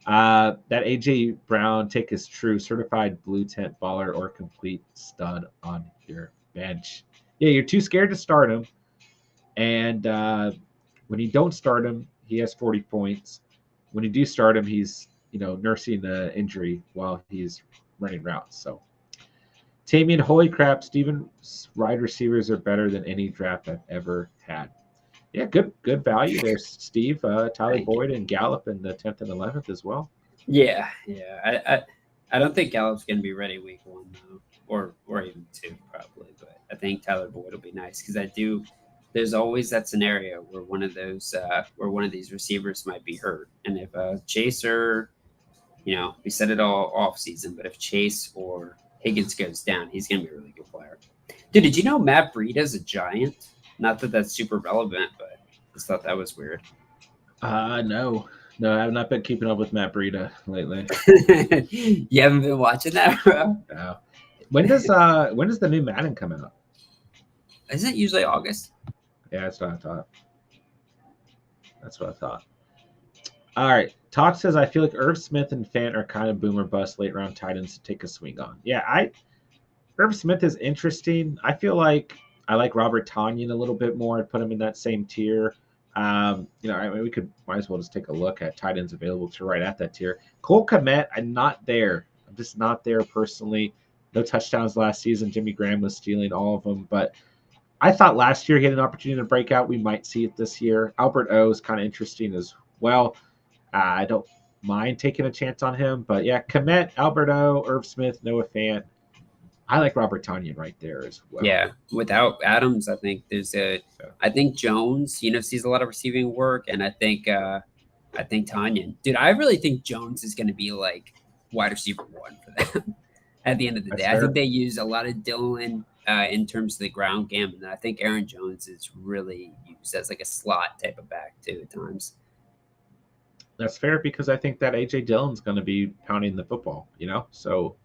That AJ Brown, take his true certified blue tent baller or complete stud on your bench. Yeah, you're too scared to start him. And when you don't start him, he has 40 points. When you do start him, he's nursing the injury while he's running routes. So Tamian, holy crap, Steven's wide receivers are better than any draft I've ever had. Yeah, good value there, Steve. Tyler Boyd and Gallup in the 10th and 11th as well. Yeah. I don't think Gallup's going to be ready week 1 though, or even 2 probably. But I think Tyler Boyd will be nice because there's always that scenario where one of these receivers might be hurt, and if Chase or we said it all off season, but if Chase or Higgins goes down, he's going to be a really good player. Dude, did you know Matt Breida's a Giant? Not that that's super relevant, but I just thought that was weird. No, I've not been keeping up with Matt Breida lately. You haven't been watching that, bro? No. When does the new Madden come out? Isn't it usually August? Yeah, that's what I thought. All right. Talk says, I feel like Irv Smith and Fant are kind of boomer bust late round tight ends to take a swing on. Yeah, Irv Smith is interesting. I feel like I like Robert Tonyan a little bit more. I'd put him in that same might as well just take a look at tight ends available to right at that tier. Cole Kmet, I'm not there. I'm just not there personally. No touchdowns last season. Jimmy Graham was stealing all of them, but I thought last year he had an opportunity to break out. We might see it this year. Albert O is kind of interesting as well. I don't mind taking a chance on him, but yeah, Kmet, Albert O, Irv Smith, Noah Fant. I like Robert Tonyan right there as well. Yeah, without Adams, I think I think Jones, sees a lot of receiving work, and I think Tonyan. Dude, I really think Jones is going to be like wide receiver 1 for them at the end of the day. Fair. I think they use a lot of Dylan in terms of the ground game, and I think Aaron Jones is really used as like a slot type of back too at times. That's fair because I think that AJ Dillon's going to be pounding the football, so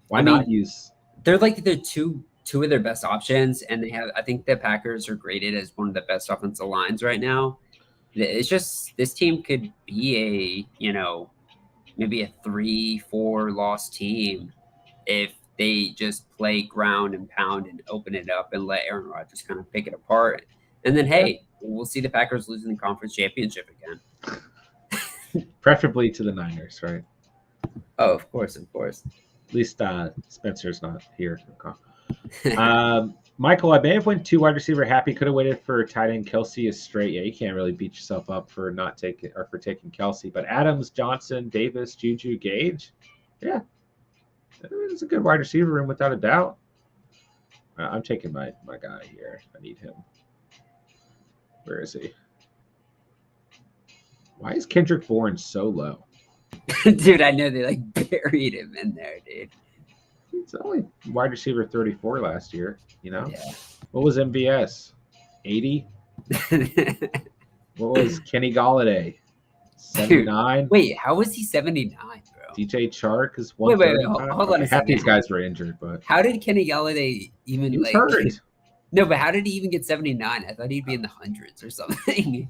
why I not mean, use? they're like the two of their best options, and they have. I think the Packers are graded as one of the best offensive lines right now. It's just this team could be maybe a 3-4 loss team if they just play ground and pound and open it up and let Aaron Rodgers kind of pick it apart. And then, Yeah. hey, we'll see the Packers losing the conference championship again. Preferably to the Niners, right? Oh, of course, of course. At least Spencer's not here. Michael, I may have went 2 wide receiver happy. Could have waited for tight end Kelsey is straight. Yeah, you can't really beat yourself up for not taking or for taking Kelsey. But Adams, Johnson, Davis, Juju, Gage, yeah, it's a good wide receiver room without a doubt. I'm taking my guy here. I need him. Where is he? Why is Kendrick Bourne so low? Dude, I know they like buried him in there, dude. He's only wide receiver 34 last year, Yeah. What was MVS? 80? What was Kenny Galladay? 79? Wait, how was he 79, bro? DJ Chark is Wait, 135. hold on a Half second. these guys were injured, but How did Kenny Galladay even he was hurt. No, but how did he even get 79? I thought he'd be in the hundreds or something.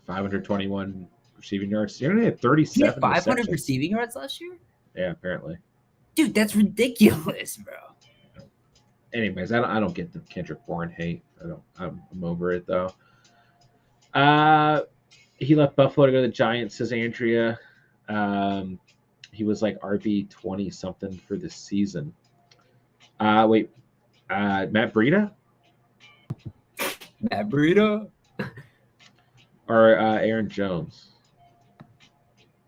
521 receiving yards. He only had 37. He had 500 receptions. receiving yards last year? Yeah, apparently. Dude, that's ridiculous, bro. Anyways, I don't get the Kendrick Bourne hate. I'm over it though. He left Buffalo to go to the Giants, says Andrea. He was like RB 20 something for the season. Wait, Matt Breida? Matt Breida? Or Aaron Jones?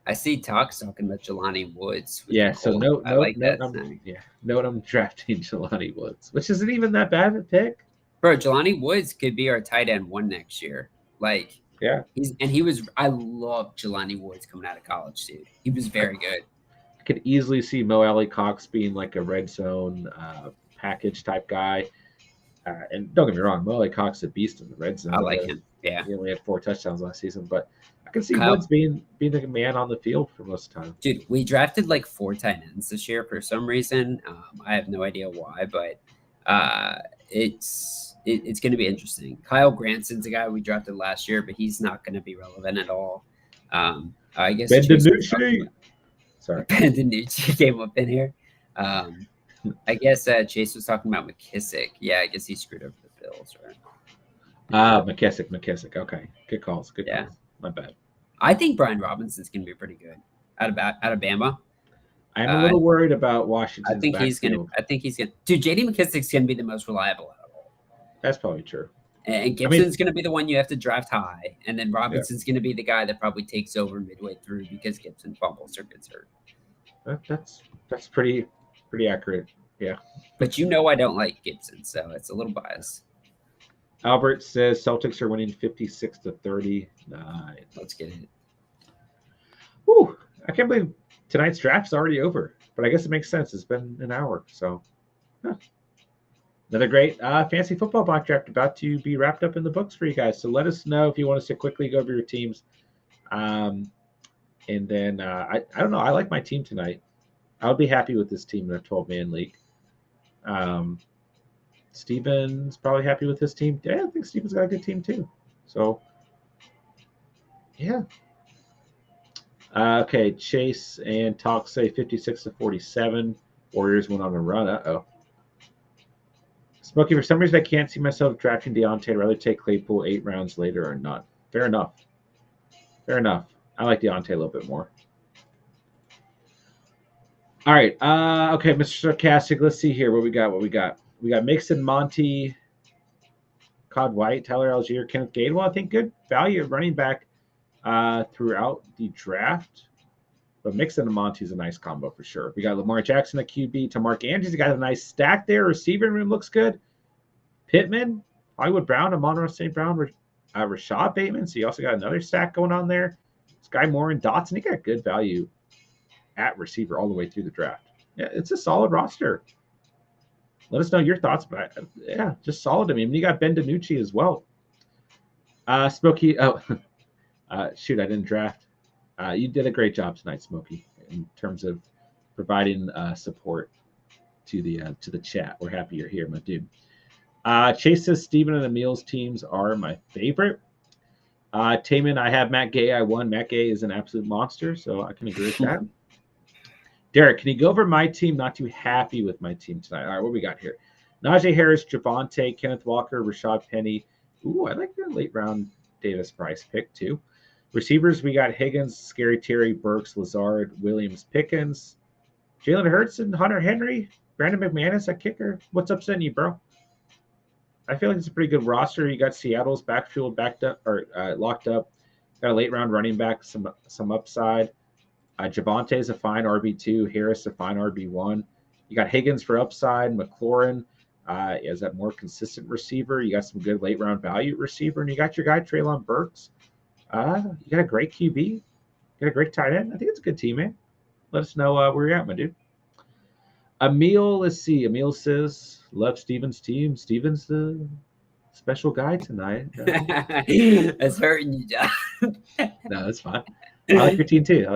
I see talks talking about Jelani Woods. Yeah, so note I'm drafting Jelani Woods, which isn't even that bad a pick. Bro, Jelani Woods could be our tight end 1 next year. Like, yeah. I love Jelani Woods coming out of college, dude. He was very good. I could easily see Mo Alley Cox being like a red zone package type guy. And don't get me wrong, Mo Alley Cox is a beast in the red zone. I like him. Yeah. He only had 4 touchdowns last season, but I can see Woods being the man on the field for most of the time. Dude, we drafted like 4 tight ends this year for some reason. I have no idea why, but it's going to be interesting. Kyle Granson's a guy we drafted last year, but he's not going to be relevant at all. I guess Ben DiNucci. Sorry, Ben DiNucci came up in here. I guess Chase was talking about McKissick. Yeah, I guess he screwed up the Bills, right? McKissick. Okay, good calls. Good calls. My bad. I think Brian Robinson's going to be pretty good out of Bama. I'm a little worried about Washington. I think he's going to. Dude, J.D. McKissick's going to be the most reliable out of all. That's probably true. And Gibson's going to be the one you have to draft high, and then Robinson's going to be the guy that probably takes over midway through because Gibson fumbles or gets hurt. That's pretty accurate. Yeah. But I don't like Gibson, so it's a little biased. Albert says Celtics are winning 56-39. Let's get it. Whew, I can't believe tonight's draft's already over, but I guess it makes sense. It's been an hour, so another great fantasy football mock draft about to be wrapped up in the books for you guys. So let us know if you want us to quickly go over your teams. And then I don't know. I like my team tonight. I would be happy with this team in a 12-man league. Steven's probably happy with his team. Yeah, I think Steven's got a good team too. So, yeah. Okay, Chase and Talk say 56-47. Warriors went on a run. Uh-oh. Smokey, for some reason I can't see myself drafting Deontay. I'd rather take Claypool 8 rounds later or not. Fair enough. I like Deontay a little bit more. All right. Okay, Mr. Sarcastic. Let's see here what we got. We got Mixon, Monty, Cod White, Tyler Algier, Kenneth Gainwell. I think good value of running back throughout the draft. But Mixon and Monty is a nice combo for sure. We got Lamar Jackson at QB. To Mark Andrews, got a nice stack there. Receiving room looks good. Pittman, Hollywood Brown, Amon-Ra St. Brown, Rashad Bateman. So you also got another stack going on there. Sky Moore and Dotson. He got good value at receiver all the way through the draft. Yeah, it's a solid roster. Let us know your thoughts about it. Yeah, just solid to me. I mean, you got Ben DiNucci as well. Smokey. Oh, shoot, I didn't draft. You did a great job tonight, Smokey, in terms of providing support to the chat. We're happy you're here, my dude. Chase says Steven and Emil's teams are my favorite. Taman, I have Matt Gay. I won. Matt Gay is an absolute monster, so I can agree with that. Derek, can you go over my team? Not too happy with my team tonight. All right, what we got here? Najee Harris, Javonte, Kenneth Walker, Rashad Penny. Ooh, I like the late round Davis Price pick too. Receivers, we got Higgins, Scary Terry, Burks, Lazard, Williams, Pickens, Jalen Hurts, and Hunter Henry, Brandon McManus at kicker. What's upsetting you, bro? I feel like it's a pretty good roster. You got Seattle's backfield backed up or locked up. Got a late round running back, some upside. Javonte is a fine RB2. Harris a fine RB1. You got Higgins for upside. McLaurin is that more consistent receiver. You got some good late round value receiver, and you got your guy Treylon Burks. You got a great QB. You got a great tight end. I think it's a good team, man. Let us know where you're at, my dude. Emil, let's see. Emil says, love Steven's team. Steven's the special guy tonight. That's hurting you, John. No, that's fine. I like your team too.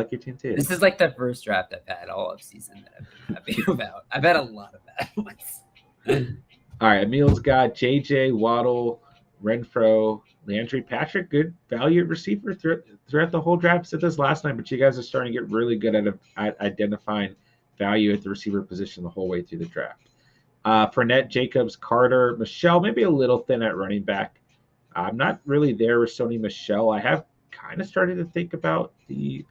This is like the first draft I've had all of season that I've been happy about. I've had a lot of bad ones. All right, Emil's got JJ, Waddle, Renfro, Landry, Patrick. Good value receiver throughout the whole draft. I said this last night, but you guys are starting to get really good at identifying value at the receiver position the whole way through the draft. Fournette, Jacobs, Carter, Michelle, maybe a little thin at running back. I'm not really there with Sony Michelle. I have kind of started to think about the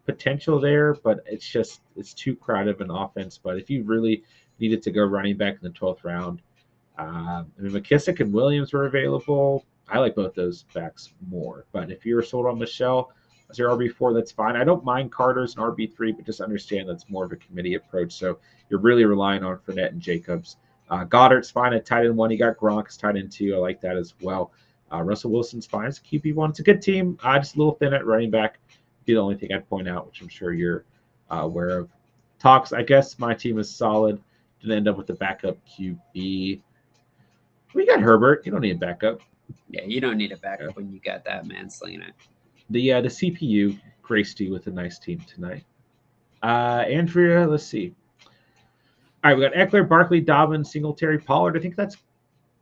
potential there, but it's too crowded of an offense. But if you really needed to go running back in the 12th round, McKissick and Williams were available. I like both those backs more. But if you're sold on Michelle as your RB4, that's fine. I don't mind Carter's an RB3, but just understand that's more of a committee approach. So you're really relying on Fournette and Jacobs. Goddard's fine at tight end 1. You got Gronk as tight end 2. I like that as well. Russell Wilson's fine as QB1. It's a good team. Just a little thin at running back. Be the only thing I'd point out, which I'm sure you're aware of. Talks, I guess my team is solid. Didn't end up with the backup QB. We got Herbert. You don't need a backup. Yeah, you don't need a backup when you got that man slinging it. The CPU graced you with a nice team tonight. Andrea, let's see. All right, we got Eckler, Barkley, Dobbins, Singletary, Pollard. I think that's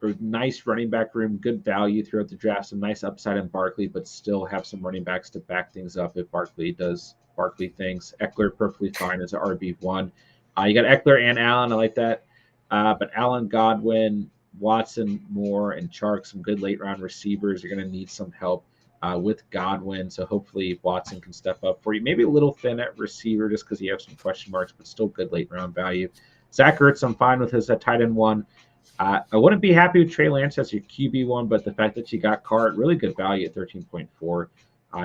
a nice running back room, good value throughout the draft, some nice upside in Barkley, but still have some running backs to back things up if Barkley does Barkley things. Eckler perfectly fine as an RB1. You got Eckler and Allen. I like that. But Allen, Godwin, Watson, Moore, and Chark, some good late round receivers. You're going to need some help with Godwin. So hopefully Watson can step up for you. Maybe a little thin at receiver just because you have some question marks, but still good late round value. Zach Ertz, I'm fine with his tight end 1. I wouldn't be happy with Trey Lance as your QB1, but the fact that you got Carr, really good value at 13.4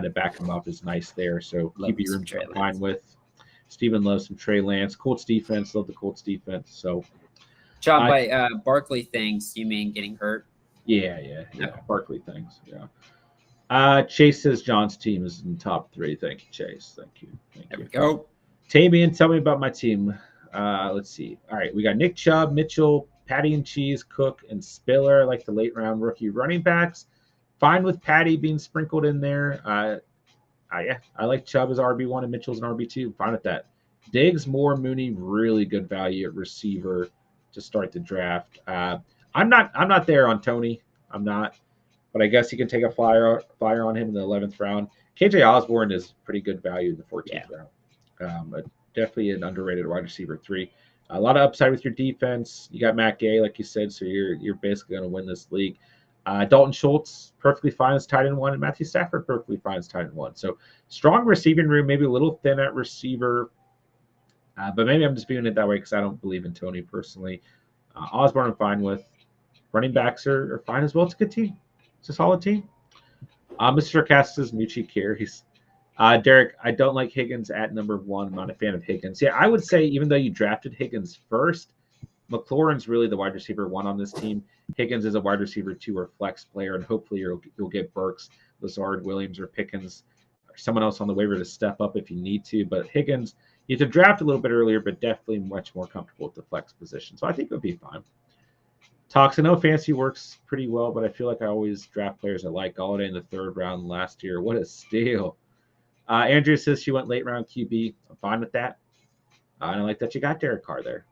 to back him up is nice there. So QB room I'm fine with. Steven loves some Trey Lance. Colts defense, love the Colts defense. So, John, by Barkley things, you mean getting hurt? Yeah. Barkley things, yeah. Chase says John's team is in top 3. Thank you, Chase. Thank you. There we go. Tamian, tell me about my team. Let's see. All right, we got Nick Chubb, Mitchell, Patty and Cheese, Cook, and Spiller, like the late round rookie running backs. Fine with Patty being sprinkled in there. I like Chubb as RB1 and Mitchell's an RB2. Fine with that. Diggs, Moore, Mooney, really good value at receiver to start the draft. I'm not there on Tony. I'm not, but I guess you can take a flyer on him in the 11th round. KJ Osborne is pretty good value in the 14th round. But definitely an underrated wide receiver 3. A lot of upside with your defense. You got Matt Gay, like you said, so you're basically going to win this league. Dalton Schultz, perfectly fine as tight end 1, and Matthew Stafford, perfectly fine as tight end 1. So strong receiving room, maybe a little thin at receiver, but maybe I'm just viewing it that way because I don't believe in Tony personally. Osborne I'm fine with. Running backs are fine as well. It's a good team. It's a solid team. Mr. Cassis, Mucci carries. Derek, I don't like Higgins at number 1. I'm not a fan of Higgins. Yeah, I would say even though you drafted Higgins first, McLaurin's really the wide receiver 1 on this team. Higgins is a wide receiver 2 or flex player, and hopefully you'll get Burks, Lazard, Williams, or Pickens, or someone else on the waiver to step up if you need to. But Higgins, you have to draft a little bit earlier, but definitely much more comfortable with the flex position. So I think it would be fine. Talks, I know fantasy works pretty well, but I feel like I always draft players I like. Galladay in the 3rd round last year. What a steal. Andrea says she went late round QB. I'm fine with that. I don't like that you got Derek Carr there.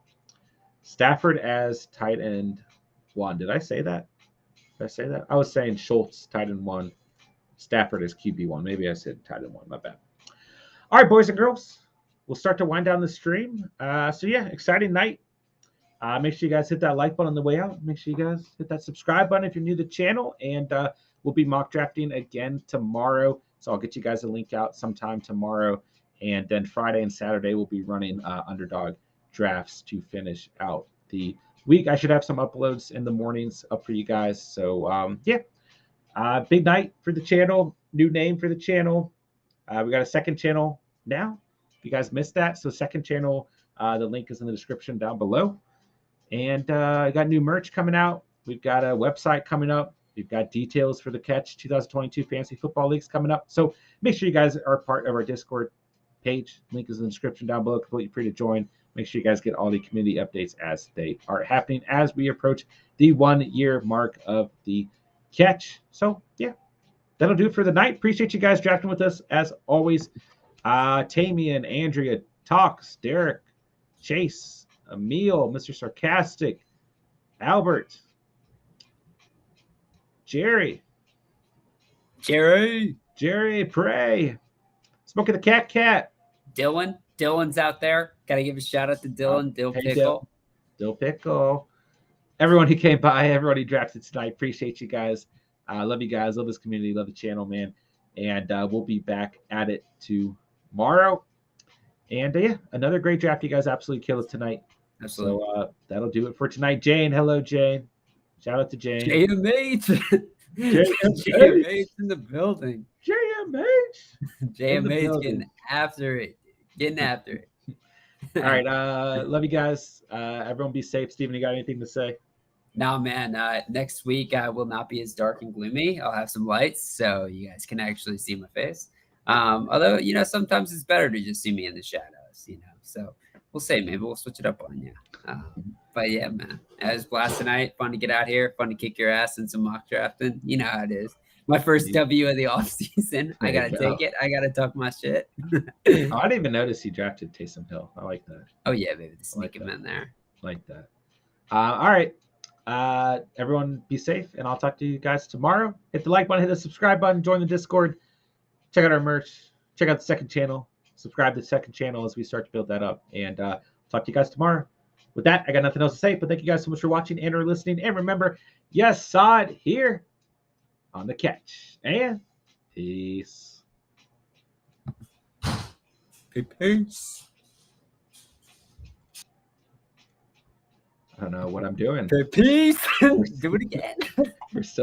Stafford as tight end 1. Did I say that? Did I say that? I was saying Schultz tight end 1. Stafford as QB 1. Maybe I said tight end 1. My bad. All right, boys and girls. We'll start to wind down the stream. So yeah, exciting night. Make sure you guys hit that like button on the way out. Make sure you guys hit that subscribe button if you're new to the channel. And we'll be mock drafting again tomorrow. So I'll get you guys a link out sometime tomorrow. And then Friday and Saturday, we'll be running Underdog drafts to finish out the week. I should have some uploads in the mornings up for you guys. So yeah, big night for the channel. New name for the channel. We got a second channel now. If you guys missed that, so second channel, the link is in the description down below. And I got new merch coming out. We've got a website coming up. We've got details for the Catch 2022 Fantasy Football Leagues coming up. So make sure you guys are part of our Discord page. Link is in the description down below. Completely free to join. Make sure you guys get all the community updates as they are happening as we approach the 1 year mark of the Catch. So yeah, that'll do it for the night. Appreciate you guys drafting with us as always. Tamian, Andrea, Talks, Derek, Chase, Emil, Mr. Sarcastic, Albert, Jerry, Prey, Smoking the Cat, Dylan's out there. Gotta give a shout out to Dylan, Dill Pickle. Dill Pickle. Everyone who came by, everyone who drafted tonight. Appreciate you guys. Love you guys. Love this community. Love the channel, man. And we'll be back at it tomorrow. And yeah, another great draft. You guys absolutely killed it tonight. Absolutely. So that'll do it for tonight. Jane, hello, Jane. Shout out to Jane. JMH. JMH in the building. JMH getting after it. All right. Love you guys. Everyone be safe. Steven, you got anything to say? No, man. Next week I will not be as dark and gloomy. I'll have some lights so you guys can actually see my face. Although, sometimes it's better to just see me in the shadows, So we'll see. Maybe we'll switch it up on you. But yeah, man, it was a blast tonight. Fun to get out here. Fun to kick your ass in some mock drafting. You know how it is. My first W of the offseason. I got to take it. I got to talk my shit. I didn't even notice he drafted Taysom Hill. I like that. Oh, yeah, baby. The sneak him in there. Like that. All right. Everyone be safe, and I'll talk to you guys tomorrow. Hit the like button, hit the subscribe button, join the Discord, check out our merch, check out the second channel, subscribe to the second channel as we start to build that up, and talk to you guys tomorrow. With that, I got nothing else to say, but thank you guys so much for watching and or listening. And remember, yes, saw it here on the Catch. And peace. Peace. I don't know what I'm doing. Peace. Do it again. We're still